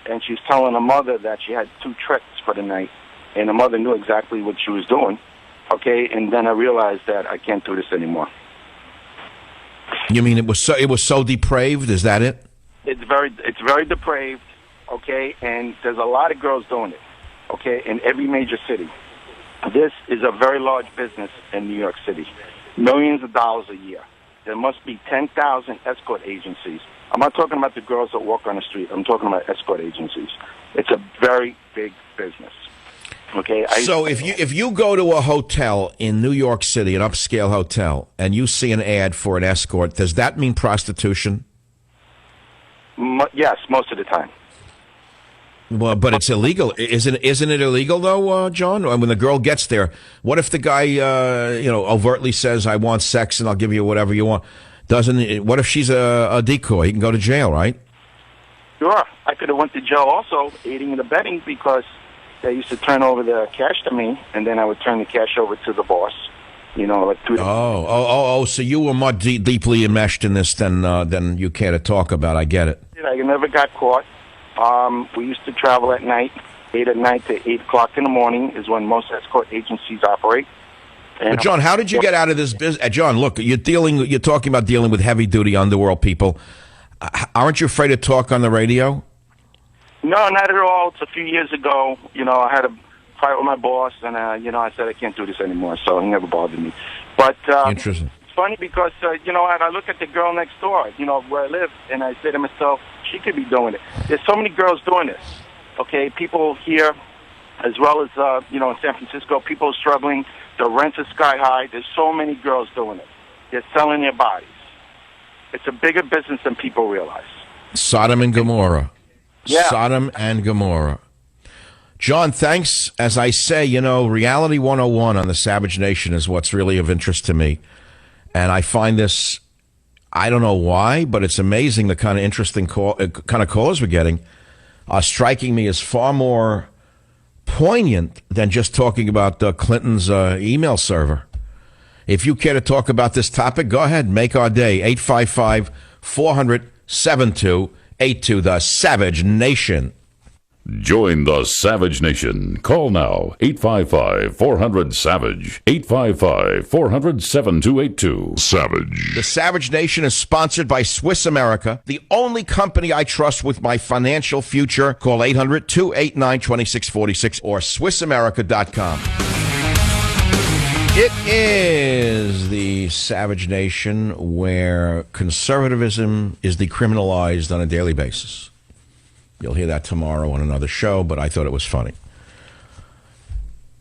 [SPEAKER 19] and she's telling her mother that she had 2 tricks for the night. And the mother knew exactly what she was doing. Okay, and then I realized that I can't do this anymore.
[SPEAKER 2] You mean it was so depraved? Is that it?
[SPEAKER 19] It's very depraved. Okay, and there's a lot of girls doing it. Okay, in every major city. This is a very large business in New York City. Millions of dollars a year. There must be 10,000 escort agencies. I'm not talking about the girls that walk on the street. I'm talking about escort agencies. It's a very big business. Okay.
[SPEAKER 2] So if you go to a hotel in New York City, an upscale hotel, and you see an ad for an escort, does that mean prostitution?
[SPEAKER 19] Yes, most of the time.
[SPEAKER 2] Well, but it's illegal. Isn't it illegal though, John? When the girl gets there, what if the guy, overtly says, "I want sex and I'll give you whatever you want"? What if she's a decoy? He can go to jail, right?
[SPEAKER 19] Sure. I could have went to jail also, aiding and abetting, because they used to turn over the cash to me, and then I would turn the cash over to the boss.
[SPEAKER 2] So you were more deeply enmeshed in this than you care to talk about. I get it.
[SPEAKER 19] I never got caught. We used to travel at night, 8 at night to 8 o'clock in the morning is when most escort agencies operate.
[SPEAKER 2] But John, how did you get out of this business? John, look, you're talking about dealing with heavy-duty underworld people. Aren't you afraid to talk on the radio?
[SPEAKER 19] No, not at all. It's a few years ago. I had a fight with my boss, and I said I can't do this anymore, so he never bothered me. But
[SPEAKER 2] interesting.
[SPEAKER 19] It's funny because I look at the girl next door, where I live, and I say to myself, she could be doing it. There's so many girls doing this. Okay, people here, as well as in San Francisco, people are struggling. The rents are sky high. There's so many girls doing it. They're selling their bodies. It's a bigger business than people realize.
[SPEAKER 2] Sodom and Gomorrah.
[SPEAKER 19] Yeah.
[SPEAKER 2] Sodom and Gomorrah. John, thanks. As I say, Reality 101 on the Savage Nation is what's really of interest to me. And I find this, I don't know why, but it's amazing the kind of interesting kind of calls we're getting are striking me as far more poignant than just talking about Clinton's email server. If you care to talk about this topic, go ahead, make our day. 855-400-7282, the Savage Nation.
[SPEAKER 1] Join the Savage Nation. Call now, 855-400-SAVAGE, 855-400-7282. Savage.
[SPEAKER 2] The Savage Nation is sponsored by Swiss America, the only company I trust with my financial future. Call 800-289-2646 or SwissAmerica.com. It is the Savage Nation where conservatism is decriminalized on a daily basis. You'll hear that tomorrow on another show, but I thought it was funny.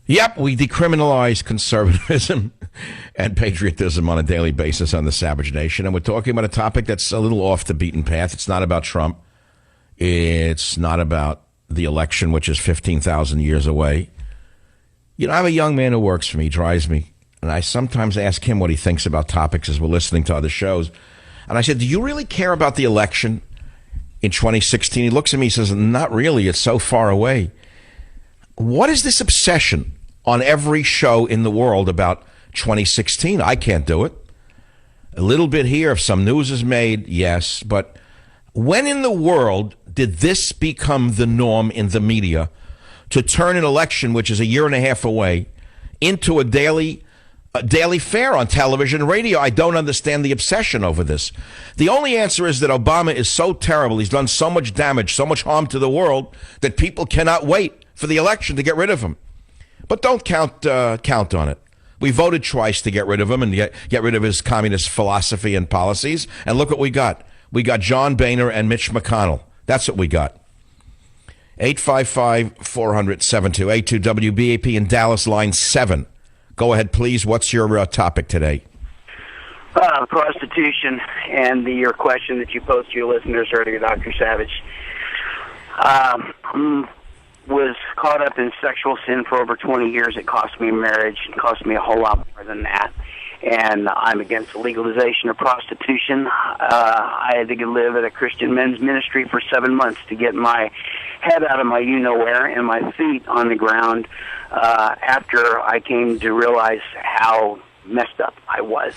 [SPEAKER 2] Yep, we decriminalize conservatism and patriotism on a daily basis on the Savage Nation, and we're talking about a topic that's a little off the beaten path. It's not about Trump. It's not about the election, which is 15,000 years away. You know, I have a young man who works for me, drives me, and I sometimes ask him what he thinks about topics as we're listening to other shows. And I said, do you really care about the election in 2016? He looks at me and says, not really. It's so far away. What is this obsession on every show in the world about 2016? I can't do it. A little bit here, if some news is made, yes. But when in the world did this become the norm in the media, to turn an election, which is a year and a half away, into a daily fare on television and radio? I don't understand the obsession over this. The only answer is that Obama is so terrible, he's done so much damage, so much harm to the world, that people cannot wait for the election to get rid of him. But don't count on it. We voted twice to get rid of him and get rid of his communist philosophy and policies, and look what we got. We got John Boehner and Mitch McConnell. That's what we got. 855-400-7282 WBAP in Dallas, line 7. Go ahead, please. What's your topic today?
[SPEAKER 20] Prostitution and your question that you posed to your listeners earlier, Dr. Savage. Was caught up in sexual sin for over 20 years. It cost me a marriage. It cost me a whole lot more than that. And I'm against the legalization of prostitution. I had to live at a Christian men's ministry for 7 months to get my head out of my you-know-where and my feet on the ground after I came to realize how messed up I was.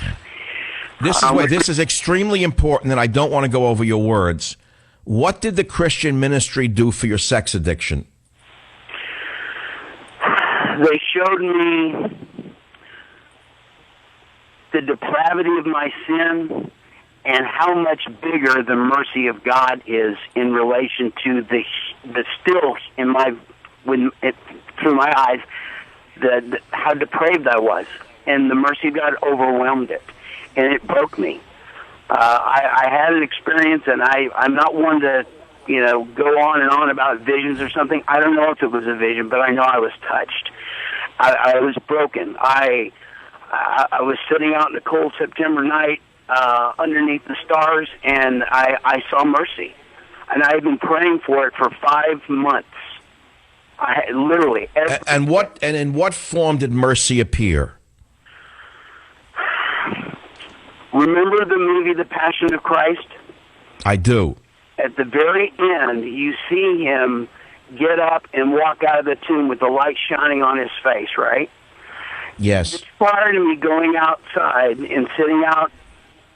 [SPEAKER 2] This is extremely important, and I don't want to go over your words. What did the Christian ministry do for your sex addiction?
[SPEAKER 20] They showed me the depravity of my sin and how much bigger the mercy of God is in relation to the still in my through my eyes how depraved I was, and the mercy of God overwhelmed it, and it broke me. I had an experience, and I'm not one to go on and on about visions or something. I don't know if it was a vision, but I know I was touched. I was broken. I was sitting out in a cold September night underneath the stars, and I saw mercy. And I had been praying for it for 5 months. Literally.
[SPEAKER 2] And in what form did mercy appear?
[SPEAKER 20] Remember the movie The Passion of Christ?
[SPEAKER 2] I do.
[SPEAKER 20] At the very end, you see him get up and walk out of the tomb with the light shining on his face, right?
[SPEAKER 2] Yes.
[SPEAKER 20] Prior to me going outside and sitting out,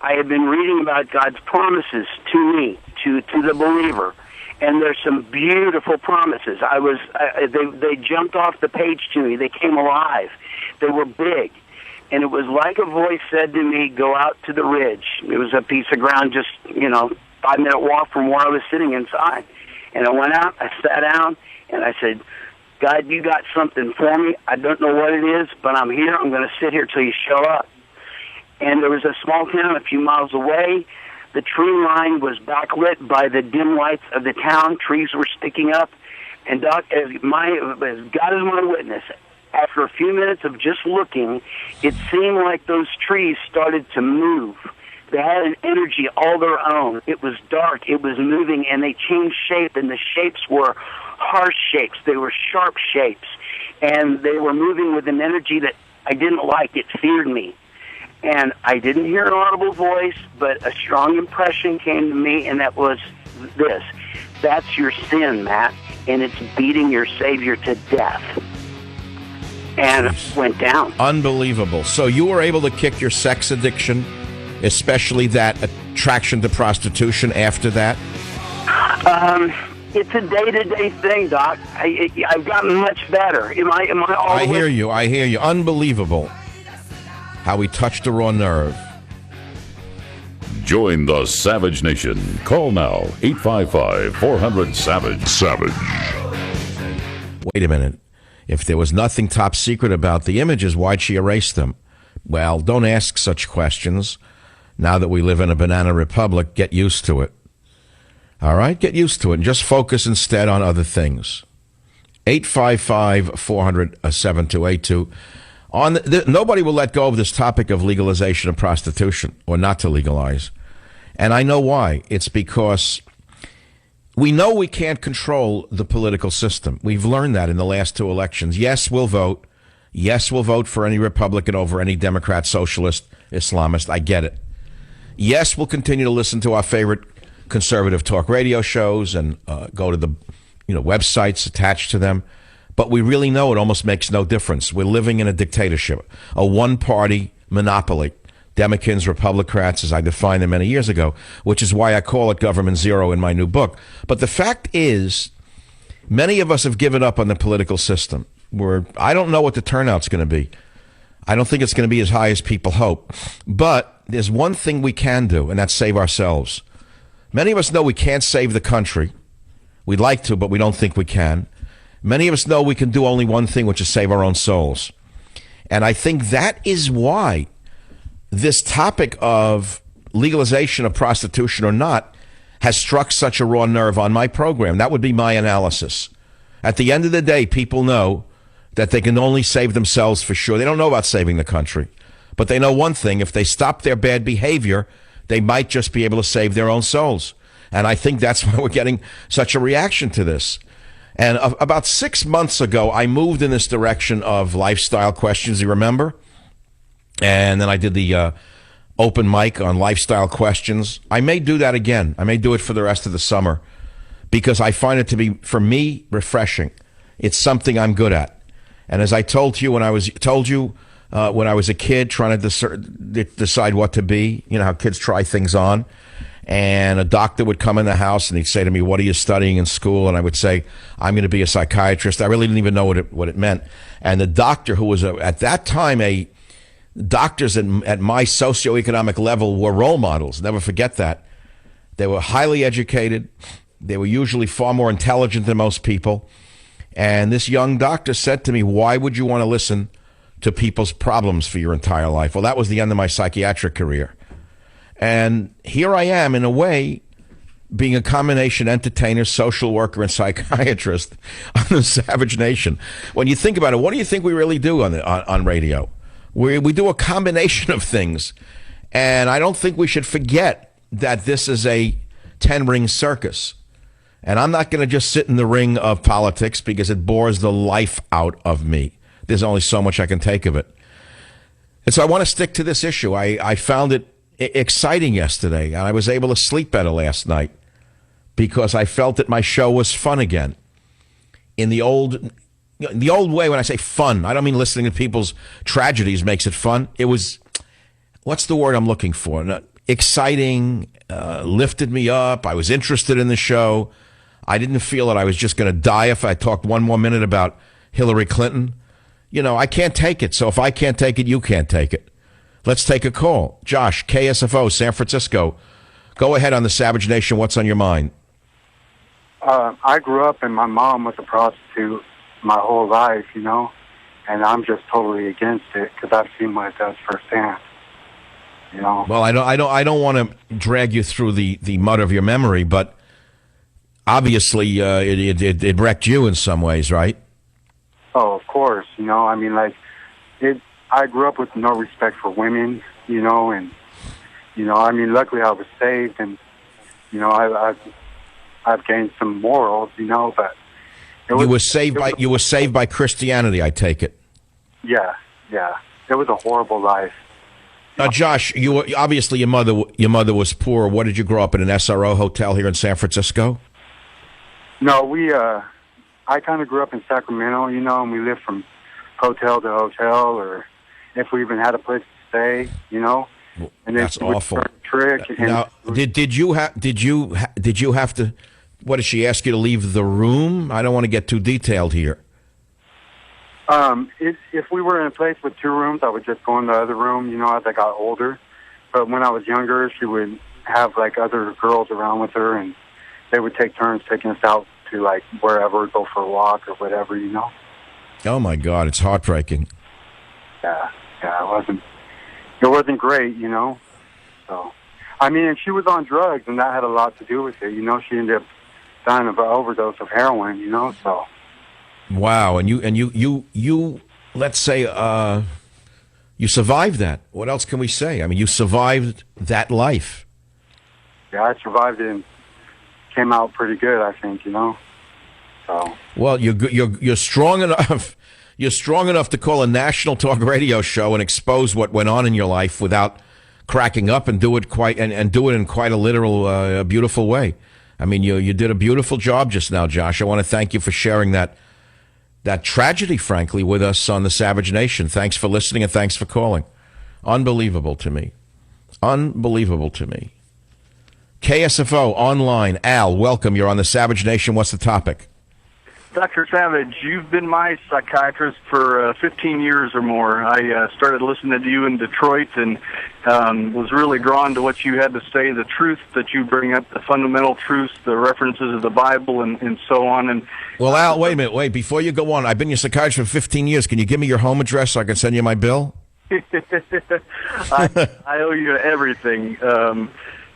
[SPEAKER 20] I had been reading about God's promises to me, to the believer, and there's some beautiful promises. They jumped off the page to me. They came alive. They were big. And it was like a voice said to me, go out to the ridge. It was a piece of ground just, 5-minute walk from where I was sitting inside. And I went out, I sat down, and I said, God, you got something for me. I don't know what it is, but I'm here. I'm going to sit here till you show up. And there was a small town a few miles away. The tree line was backlit by the dim lights of the town. Trees were sticking up. And Doc, as God is my witness, after a few minutes of just looking, it seemed like those trees started to move. They had an energy all their own. It was dark. It was moving, and they changed shape, and the shapes were harsh shapes. They were sharp shapes, and they were moving with an energy that I didn't like. It feared me. And I didn't hear an audible voice, but a strong impression came to me, and that was this. That's your sin, Matt, and it's beating your Savior to death. And it went down.
[SPEAKER 2] Unbelievable. So you were able to kick your sex addiction, especially that attraction to prostitution after that?
[SPEAKER 20] It's a day-to-day thing, Doc. I've gotten much better. Am I all
[SPEAKER 2] I hear you. Unbelievable how we touched a raw nerve.
[SPEAKER 1] Join the Savage Nation. Call now, 855-400-SAVAGE. Savage.
[SPEAKER 2] Wait a minute. If there was nothing top secret about the images, why'd she erase them? Well, don't ask such questions. Now that we live in a banana republic, get used to it. All right? Get used to it and just focus instead on other things. 855-400-7282. Nobody will let go of this topic of legalization of prostitution or not to legalize. And I know why. It's because we know we can't control the political system. We've learned that in the last 2 elections. Yes, we'll vote. Yes, we'll vote for any Republican over any Democrat, socialist, Islamist. I get it. Yes, we'll continue to listen to our favorite conservative talk radio shows and go to the websites attached to them. But we really know it almost makes no difference. We're living in a dictatorship, a one-party monopoly. Democrats, Republicans, as I defined them many years ago, which is why I call it Government Zero in my new book. But the fact is, many of us have given up on the political system. I don't know what the turnout's going to be. I don't think it's going to be as high as people hope. But there's one thing we can do, and that's save ourselves. Many of us know we can't save the country. We'd like to, but we don't think we can. Many of us know we can do only one thing, which is save our own souls. And I think that is why this topic of legalization of prostitution or not has struck such a raw nerve on my program. That would be my analysis. At the end of the day, people know that they can only save themselves for sure. They don't know about saving the country. But they know one thing. If they stop their bad behavior, they might just be able to save their own souls. And I think that's why we're getting such a reaction to this. And about 6 months ago, I moved in this direction of lifestyle questions, you remember? And then I did the open mic on lifestyle questions. I may do that again. I may do it for the rest of the summer because I find it to be, for me, refreshing. It's something I'm good at. And as I told you when I was a kid trying to decide what to be, you know how kids try things on, and a doctor would come in the house and he'd say to me, "What are you studying in school?" And I would say, "I'm going to be a psychiatrist." I really didn't even know what it meant. And the doctor, who was at that time doctors at my socioeconomic level were role models. Never forget that. They were highly educated. They were usually far more intelligent than most people. And this young doctor said to me, "Why would you want to listen to people's problems for your entire life?" Well, that was the end of my psychiatric career. And here I am, in a way, being a combination entertainer, social worker, and psychiatrist on the Savage Nation. When you think about it, what do you think we really do on radio? We do a combination of things. And I don't think we should forget that this is a 10-ring circus. And I'm not going to just sit in the ring of politics because it bores the life out of me. There's only so much I can take of it. And so I want to stick to this issue. I found it exciting yesterday, and I was able to sleep better last night because I felt that my show was fun again. In the old way, when I say fun, I don't mean listening to people's tragedies makes it fun. It was, what's the word I'm looking for? Exciting, lifted me up. I was interested in the show. I didn't feel that I was just going to die if I talked one more minute about Hillary Clinton. You know, I can't take it. So if I can't take it, you can't take it. Let's take a call. Josh, KSFO, San Francisco. Go ahead on the Savage Nation. What's on your mind?
[SPEAKER 21] I grew up and my mom was a prostitute my whole life, you know, and I'm just totally against it because I've seen what it does firsthand. You know.
[SPEAKER 2] Well, I don't want to drag you through the mud of your memory, but obviously it wrecked you in some ways, right?
[SPEAKER 21] Oh, of course. You know, I mean, like I grew up with no respect for women, you know, and you know, I mean, luckily I was saved, and you know, I've gained some morals, you know, but you were saved by Christianity, I take it. Yeah. It was a horrible life.
[SPEAKER 2] Now, Josh, obviously your mother was poor. What, did you grow up in an SRO hotel here in San Francisco?
[SPEAKER 21] No, I kind of grew up in Sacramento, you know, and we lived from hotel to hotel, or if we even had a place to stay, you know. And
[SPEAKER 2] that's awful. Now, did you have to? What, did she ask you to leave the room? I don't want to get too detailed here.
[SPEAKER 21] If we were in a place with 2 rooms, I would just go in the other room, you know, as I got older. But when I was younger, she would have, like, other girls around with her, and they would take turns taking us out to, like, wherever, go for a walk or whatever, you know.
[SPEAKER 2] Oh my God, it's heartbreaking.
[SPEAKER 21] Yeah, it wasn't great, you know. So, I mean, and she was on drugs, and that had a lot to do with it. You know, she ended up dying of an overdose of heroin. You know, so.
[SPEAKER 2] Wow, and you let's say you survived that. What else can we say? I mean, you survived that life.
[SPEAKER 21] Yeah, I survived it and came out pretty good, I think, you know. So.
[SPEAKER 2] Well, you're strong enough. You're strong enough to call a national talk radio show and expose what went on in your life without cracking up, and do it in quite a literal, beautiful way. I mean, you did a beautiful job just now, Josh. I want to thank you for sharing that tragedy, frankly, with us on the Savage Nation. Thanks for listening and thanks for calling. Unbelievable to me. Unbelievable to me. KSFO Online. Al, welcome. You're on the Savage Nation. What's the topic?
[SPEAKER 4] Dr. Savage, you've been my psychiatrist for 15 years or more. I started listening to you in Detroit and was really drawn to what you had to say, the truth that you bring up, the fundamental truths, the references of the Bible, and so on. And
[SPEAKER 2] well, Al, wait a minute. Wait, before you go on, I've been your psychiatrist for 15 years. Can you give me your home address so I can send you my bill?
[SPEAKER 4] I owe you everything.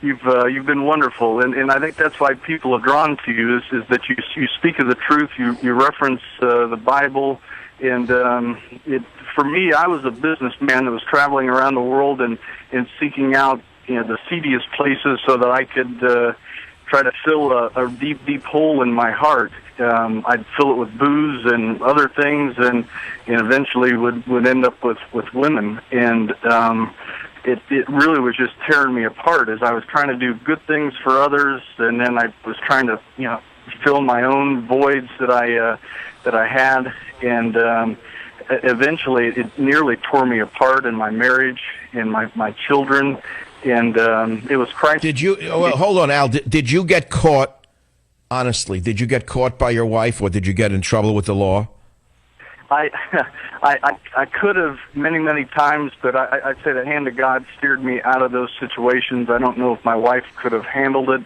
[SPEAKER 4] You've been wonderful, and I think that's why people are drawn to you is that you speak of the truth, you reference the Bible, and for me, I was a businessman that was traveling around the world and seeking out the seediest places so that I could try to fill a deep hole in my heart. I'd fill it with booze and other things, and eventually would end up with women, and it really was just tearing me apart as I was trying to do good things for others, and then I was trying to fill my own voids that I had, and eventually it nearly tore me apart in my marriage and my children, and it was Christ.
[SPEAKER 2] Did you hold on, Al? Did you get caught? Honestly, did you get caught by your wife, or did you get in trouble with the law?
[SPEAKER 4] I could have many times, but I'd say the hand of God steered me out of those situations. I don't know if my wife could have handled it.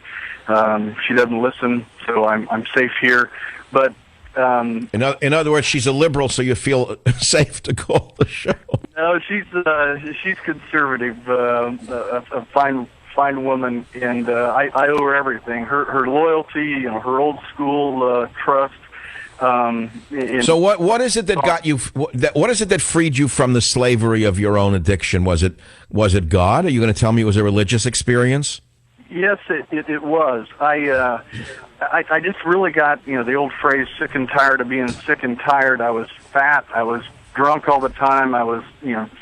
[SPEAKER 4] She doesn't listen, so I'm safe here. But
[SPEAKER 2] in other words, she's a liberal, so you feel safe to call the show.
[SPEAKER 4] No, she's conservative, a fine woman, and I owe her everything. Her loyalty, her old school trust.
[SPEAKER 2] So what is it that got you? What is it that freed you from the slavery of your own addiction? Was it God? Are you going to tell me it was a religious experience?
[SPEAKER 4] Yes, it was. I just really got the old phrase sick and tired of being sick and tired. I was fat. I was drunk all the time. I was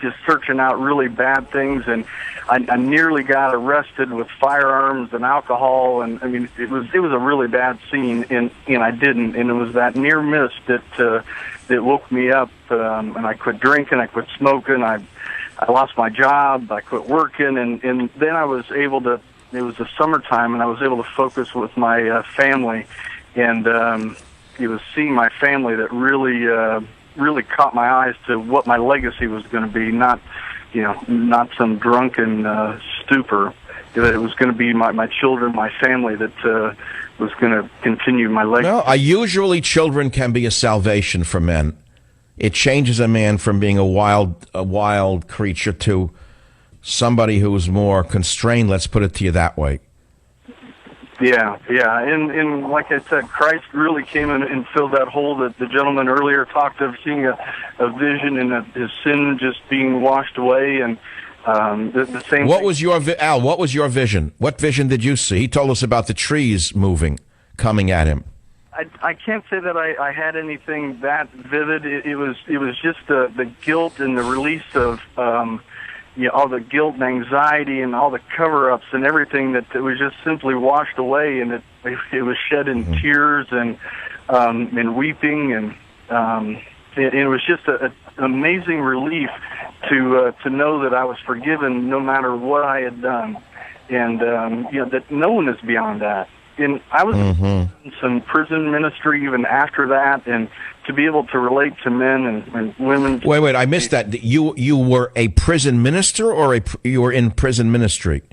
[SPEAKER 4] just searching out really bad things, and I nearly got arrested with firearms and alcohol, and I mean it was a really bad scene, and I didn't, and it was that near miss that woke me up, and I quit drinking, I quit smoking, I lost my job, I quit working, and then I was able to. It was the summertime, and I was able to focus with my family, and it was seeing my family that really caught my eyes to what my legacy was going to be, not some drunken stupor. It was going to be my children, my family that was going to continue my legacy.
[SPEAKER 2] No, usually children can be a salvation for men. It changes a man from being a wild creature to somebody who's more constrained, let's put it to you that way.
[SPEAKER 4] Yeah, and like I said, Christ really came in and filled that hole that the gentleman earlier talked of, seeing a vision and his sin just being washed away, and the same.
[SPEAKER 2] What was your Al? What was your vision? What vision did you see? He told us about the trees moving, coming at him.
[SPEAKER 4] I can't say that I had anything that vivid. It was just the guilt and the release of. All the guilt and anxiety and all the cover-ups and everything that was just simply washed away, and it was shed in tears and weeping, and it was just an amazing relief to know that I was forgiven no matter what I had done, and that no one is beyond that. And I was in some prison ministry even after that, and to be able to relate to men and women.
[SPEAKER 2] Wait, I missed that. You were a prison minister, or you were in prison ministry?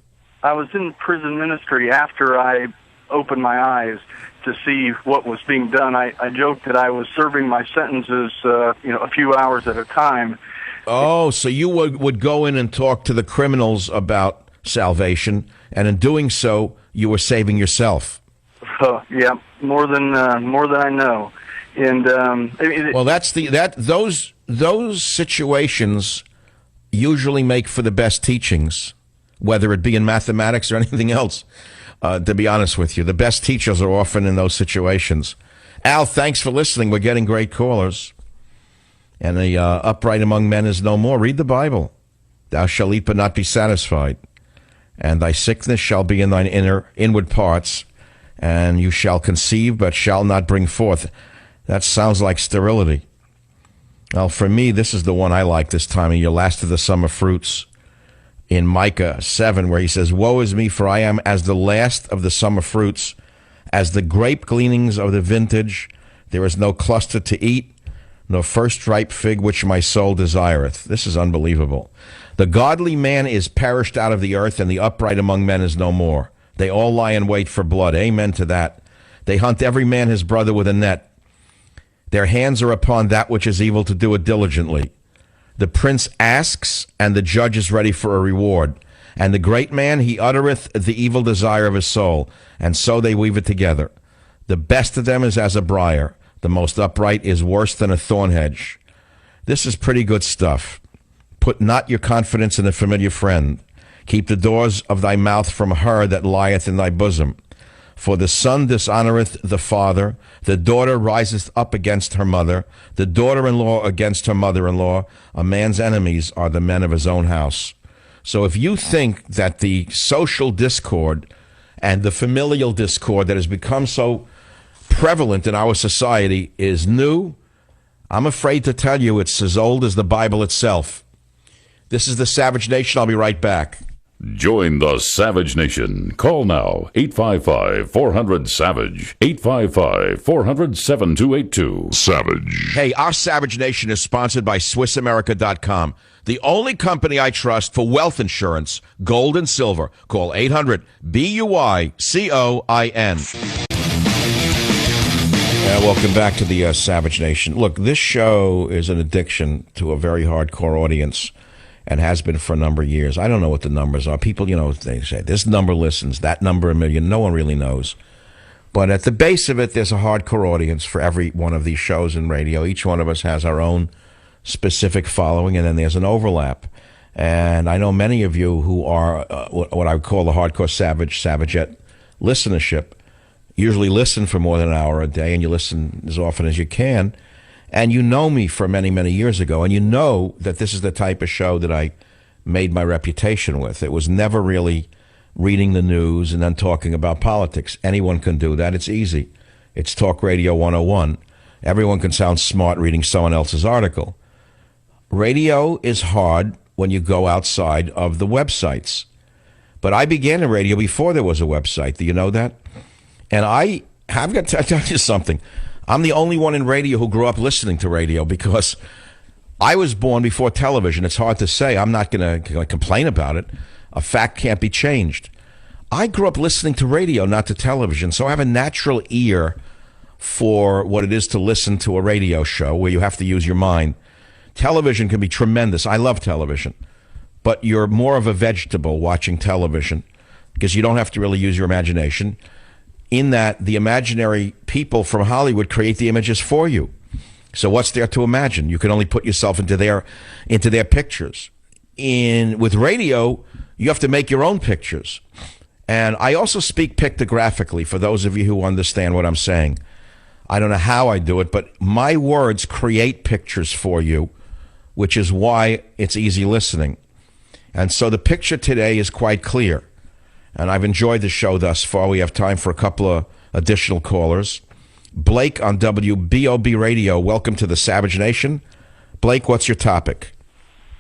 [SPEAKER 4] I was in prison ministry after I opened my eyes to see what was being done. I joked that I was serving my sentences, a few hours at a time.
[SPEAKER 2] Oh, so you would go in and talk to the criminals about salvation, and in doing so, you were saving yourself.
[SPEAKER 4] Yeah, more than I know. And
[SPEAKER 2] well, those situations usually make for the best teachings, whether it be in mathematics or anything else. To be honest with you, the best teachers are often in those situations. Al, thanks for listening. We're getting great callers. And the upright among men is no more. Read the Bible. Thou shalt eat but not be satisfied. And thy sickness shall be in thine inward parts, and you shall conceive but shall not bring forth. That sounds like sterility. Well, for me, this is the one I like this time of year, last of the summer fruits. In Micah 7, where he says, Woe is me, for I am as the last of the summer fruits, as the grape gleanings of the vintage. There is no cluster to eat, no first ripe fig which my soul desireth. This is unbelievable. The godly man is perished out of the earth, and the upright among men is no more. They all lie in wait for blood. Amen to that. They hunt every man his brother with a net. Their hands are upon that which is evil to do it diligently. The prince asks, and the judge is ready for a reward. And the great man, he uttereth the evil desire of his soul, and so they weave it together. The best of them is as a briar. The most upright is worse than a thorn hedge. This is pretty good stuff. Put not your confidence in a familiar friend. Keep the doors of thy mouth from her that lieth in thy bosom. For the son dishonoreth the father, the daughter riseth up against her mother, the daughter-in-law against her mother-in-law. A man's enemies are the men of his own house. So if you think that the social discord and the familial discord that has become so prevalent in our society is new, I'm afraid to tell you it's as old as the Bible itself. This is the Savage Nation. I'll be right back.
[SPEAKER 1] Join the Savage Nation. Call now, 855-400-SAVAGE, 855-400-7282. Savage.
[SPEAKER 2] Hey, our Savage Nation is sponsored by SwissAmerica.com, the only company I trust for wealth insurance, gold and silver. Call 800-BUICOIN. Welcome back to the Savage Nation. Look, this show is an addiction to a very hardcore audience, and has been for a number of years. I don't know what the numbers are. People, they say this number listens, that number a million. No one really knows. But at the base of it, there's a hardcore audience for every one of these shows in radio. Each one of us has our own specific following, and then there's an overlap. And I know many of you who are what I would call the hardcore savagette listenership usually listen for more than an hour a day, and you listen as often as you can. And you know me from many, many years ago, and you know that this is the type of show that I made my reputation with. It was never really reading the news and then talking about politics. Anyone can do that. It's easy. It's Talk Radio 101. Everyone can sound smart reading someone else's article. Radio is hard when you go outside of the websites. But I began in radio before there was a website. Do you know that? And I've got to tell you something. I'm the only one in radio who grew up listening to radio because I was born before television. It's hard to say. I'm not going to complain about it. A fact can't be changed. I grew up listening to radio, not to television, so I have a natural ear for what it is to listen to a radio show where you have to use your mind. Television can be tremendous. I love television. But you're more of a vegetable watching television because you don't have to really use your imagination, in that the imaginary people from Hollywood create the images for you. So what's there to imagine? You can only put yourself into their pictures. With radio, you have to make your own pictures. And I also speak pictographically, for those of you who understand what I'm saying. I don't know how I do it, but my words create pictures for you, which is why it's easy listening. And so the picture today is quite clear. And I've enjoyed the show thus far. We have time for a couple of additional callers. Blake on WBOB Radio. Welcome to the Savage Nation. Blake, what's your topic?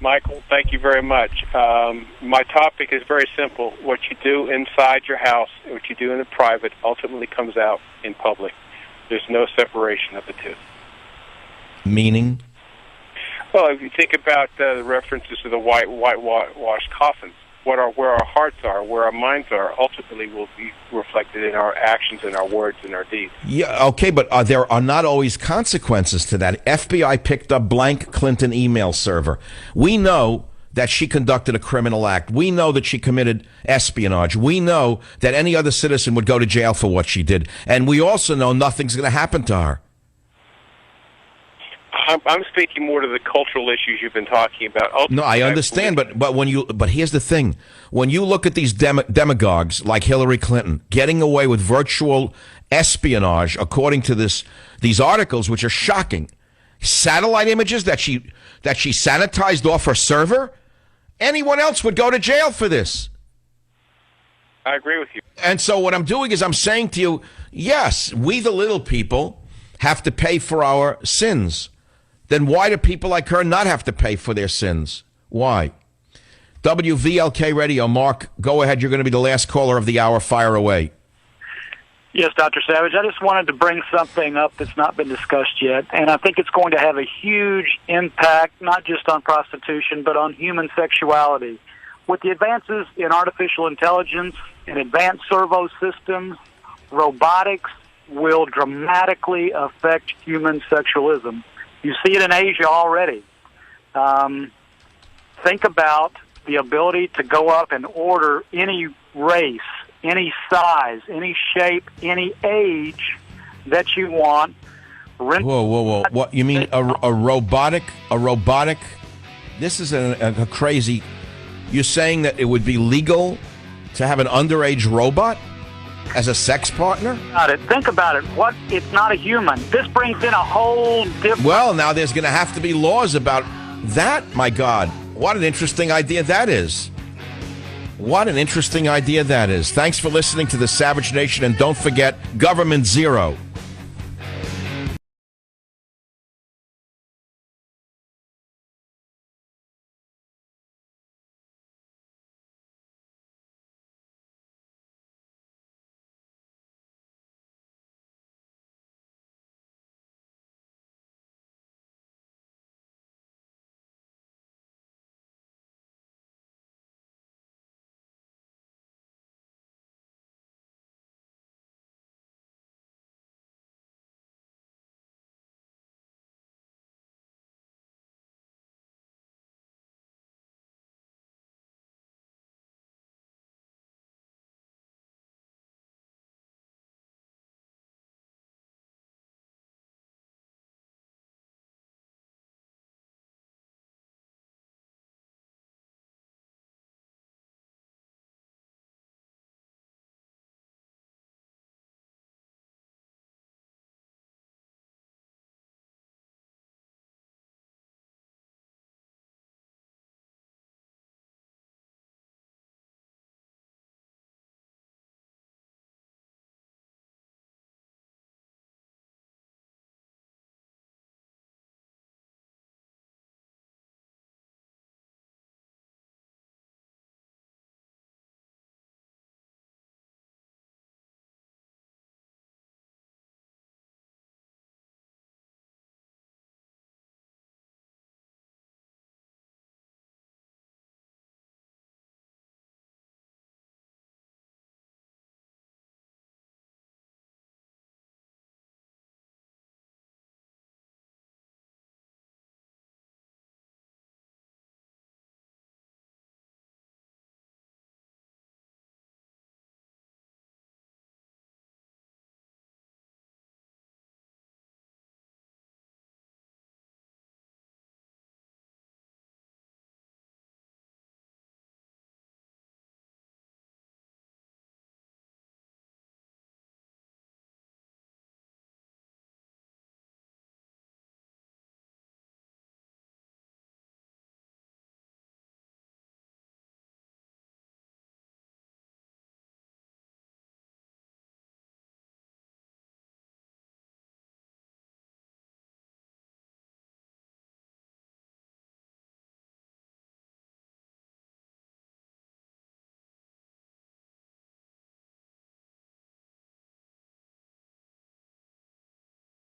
[SPEAKER 3] Michael, thank you very much. My topic is very simple. What you do inside your house and what you do in the private ultimately comes out in public. There's no separation of the two.
[SPEAKER 2] Meaning?
[SPEAKER 3] Well, if you think about the references to the whitewashed coffins, where our hearts are, where our minds are, ultimately will be reflected in our actions and our words and our deeds.
[SPEAKER 2] Yeah, okay, but there are not always consequences to that. FBI picked up blank Clinton email server. We know that she conducted a criminal act. We know that she committed espionage. We know that any other citizen would go to jail for what she did. And we also know nothing's going to happen to her.
[SPEAKER 3] I'm speaking more to the cultural issues you've been talking about.
[SPEAKER 2] No, I understand, but here's the thing: when you look at these demagogues like Hillary Clinton getting away with virtual espionage, according to these articles, which are shocking, satellite images that she sanitized off her server, anyone else would go to jail for this.
[SPEAKER 3] I agree with you.
[SPEAKER 2] And so what I'm doing is I'm saying to you, yes, we the little people have to pay for our sins. Then why do people like her not have to pay for their sins? Why? WVLK Radio, Mark, go ahead. You're going to be the last caller of the hour. Fire away.
[SPEAKER 8] Yes, Dr. Savage. I just wanted to bring something up that's not been discussed yet, and I think it's going to have a huge impact, not just on prostitution, but on human sexuality. With the advances in artificial intelligence and advanced servo systems, robotics will dramatically affect human sexualism. You see it in Asia already. Think about the ability to go up and order any race, any size, any shape, any age that you want.
[SPEAKER 2] Whoa. What, you mean a robotic? This is a crazy... You're saying that it would be legal to have an underage robot as a sex partner?
[SPEAKER 8] Think about it. It's not a human. This brings in a whole different...
[SPEAKER 2] Well, now there's going to have to be laws about that. My God, what an interesting idea that is. What an interesting idea that is. Thanks for listening to the Savage Nation, and don't forget, Government Zero.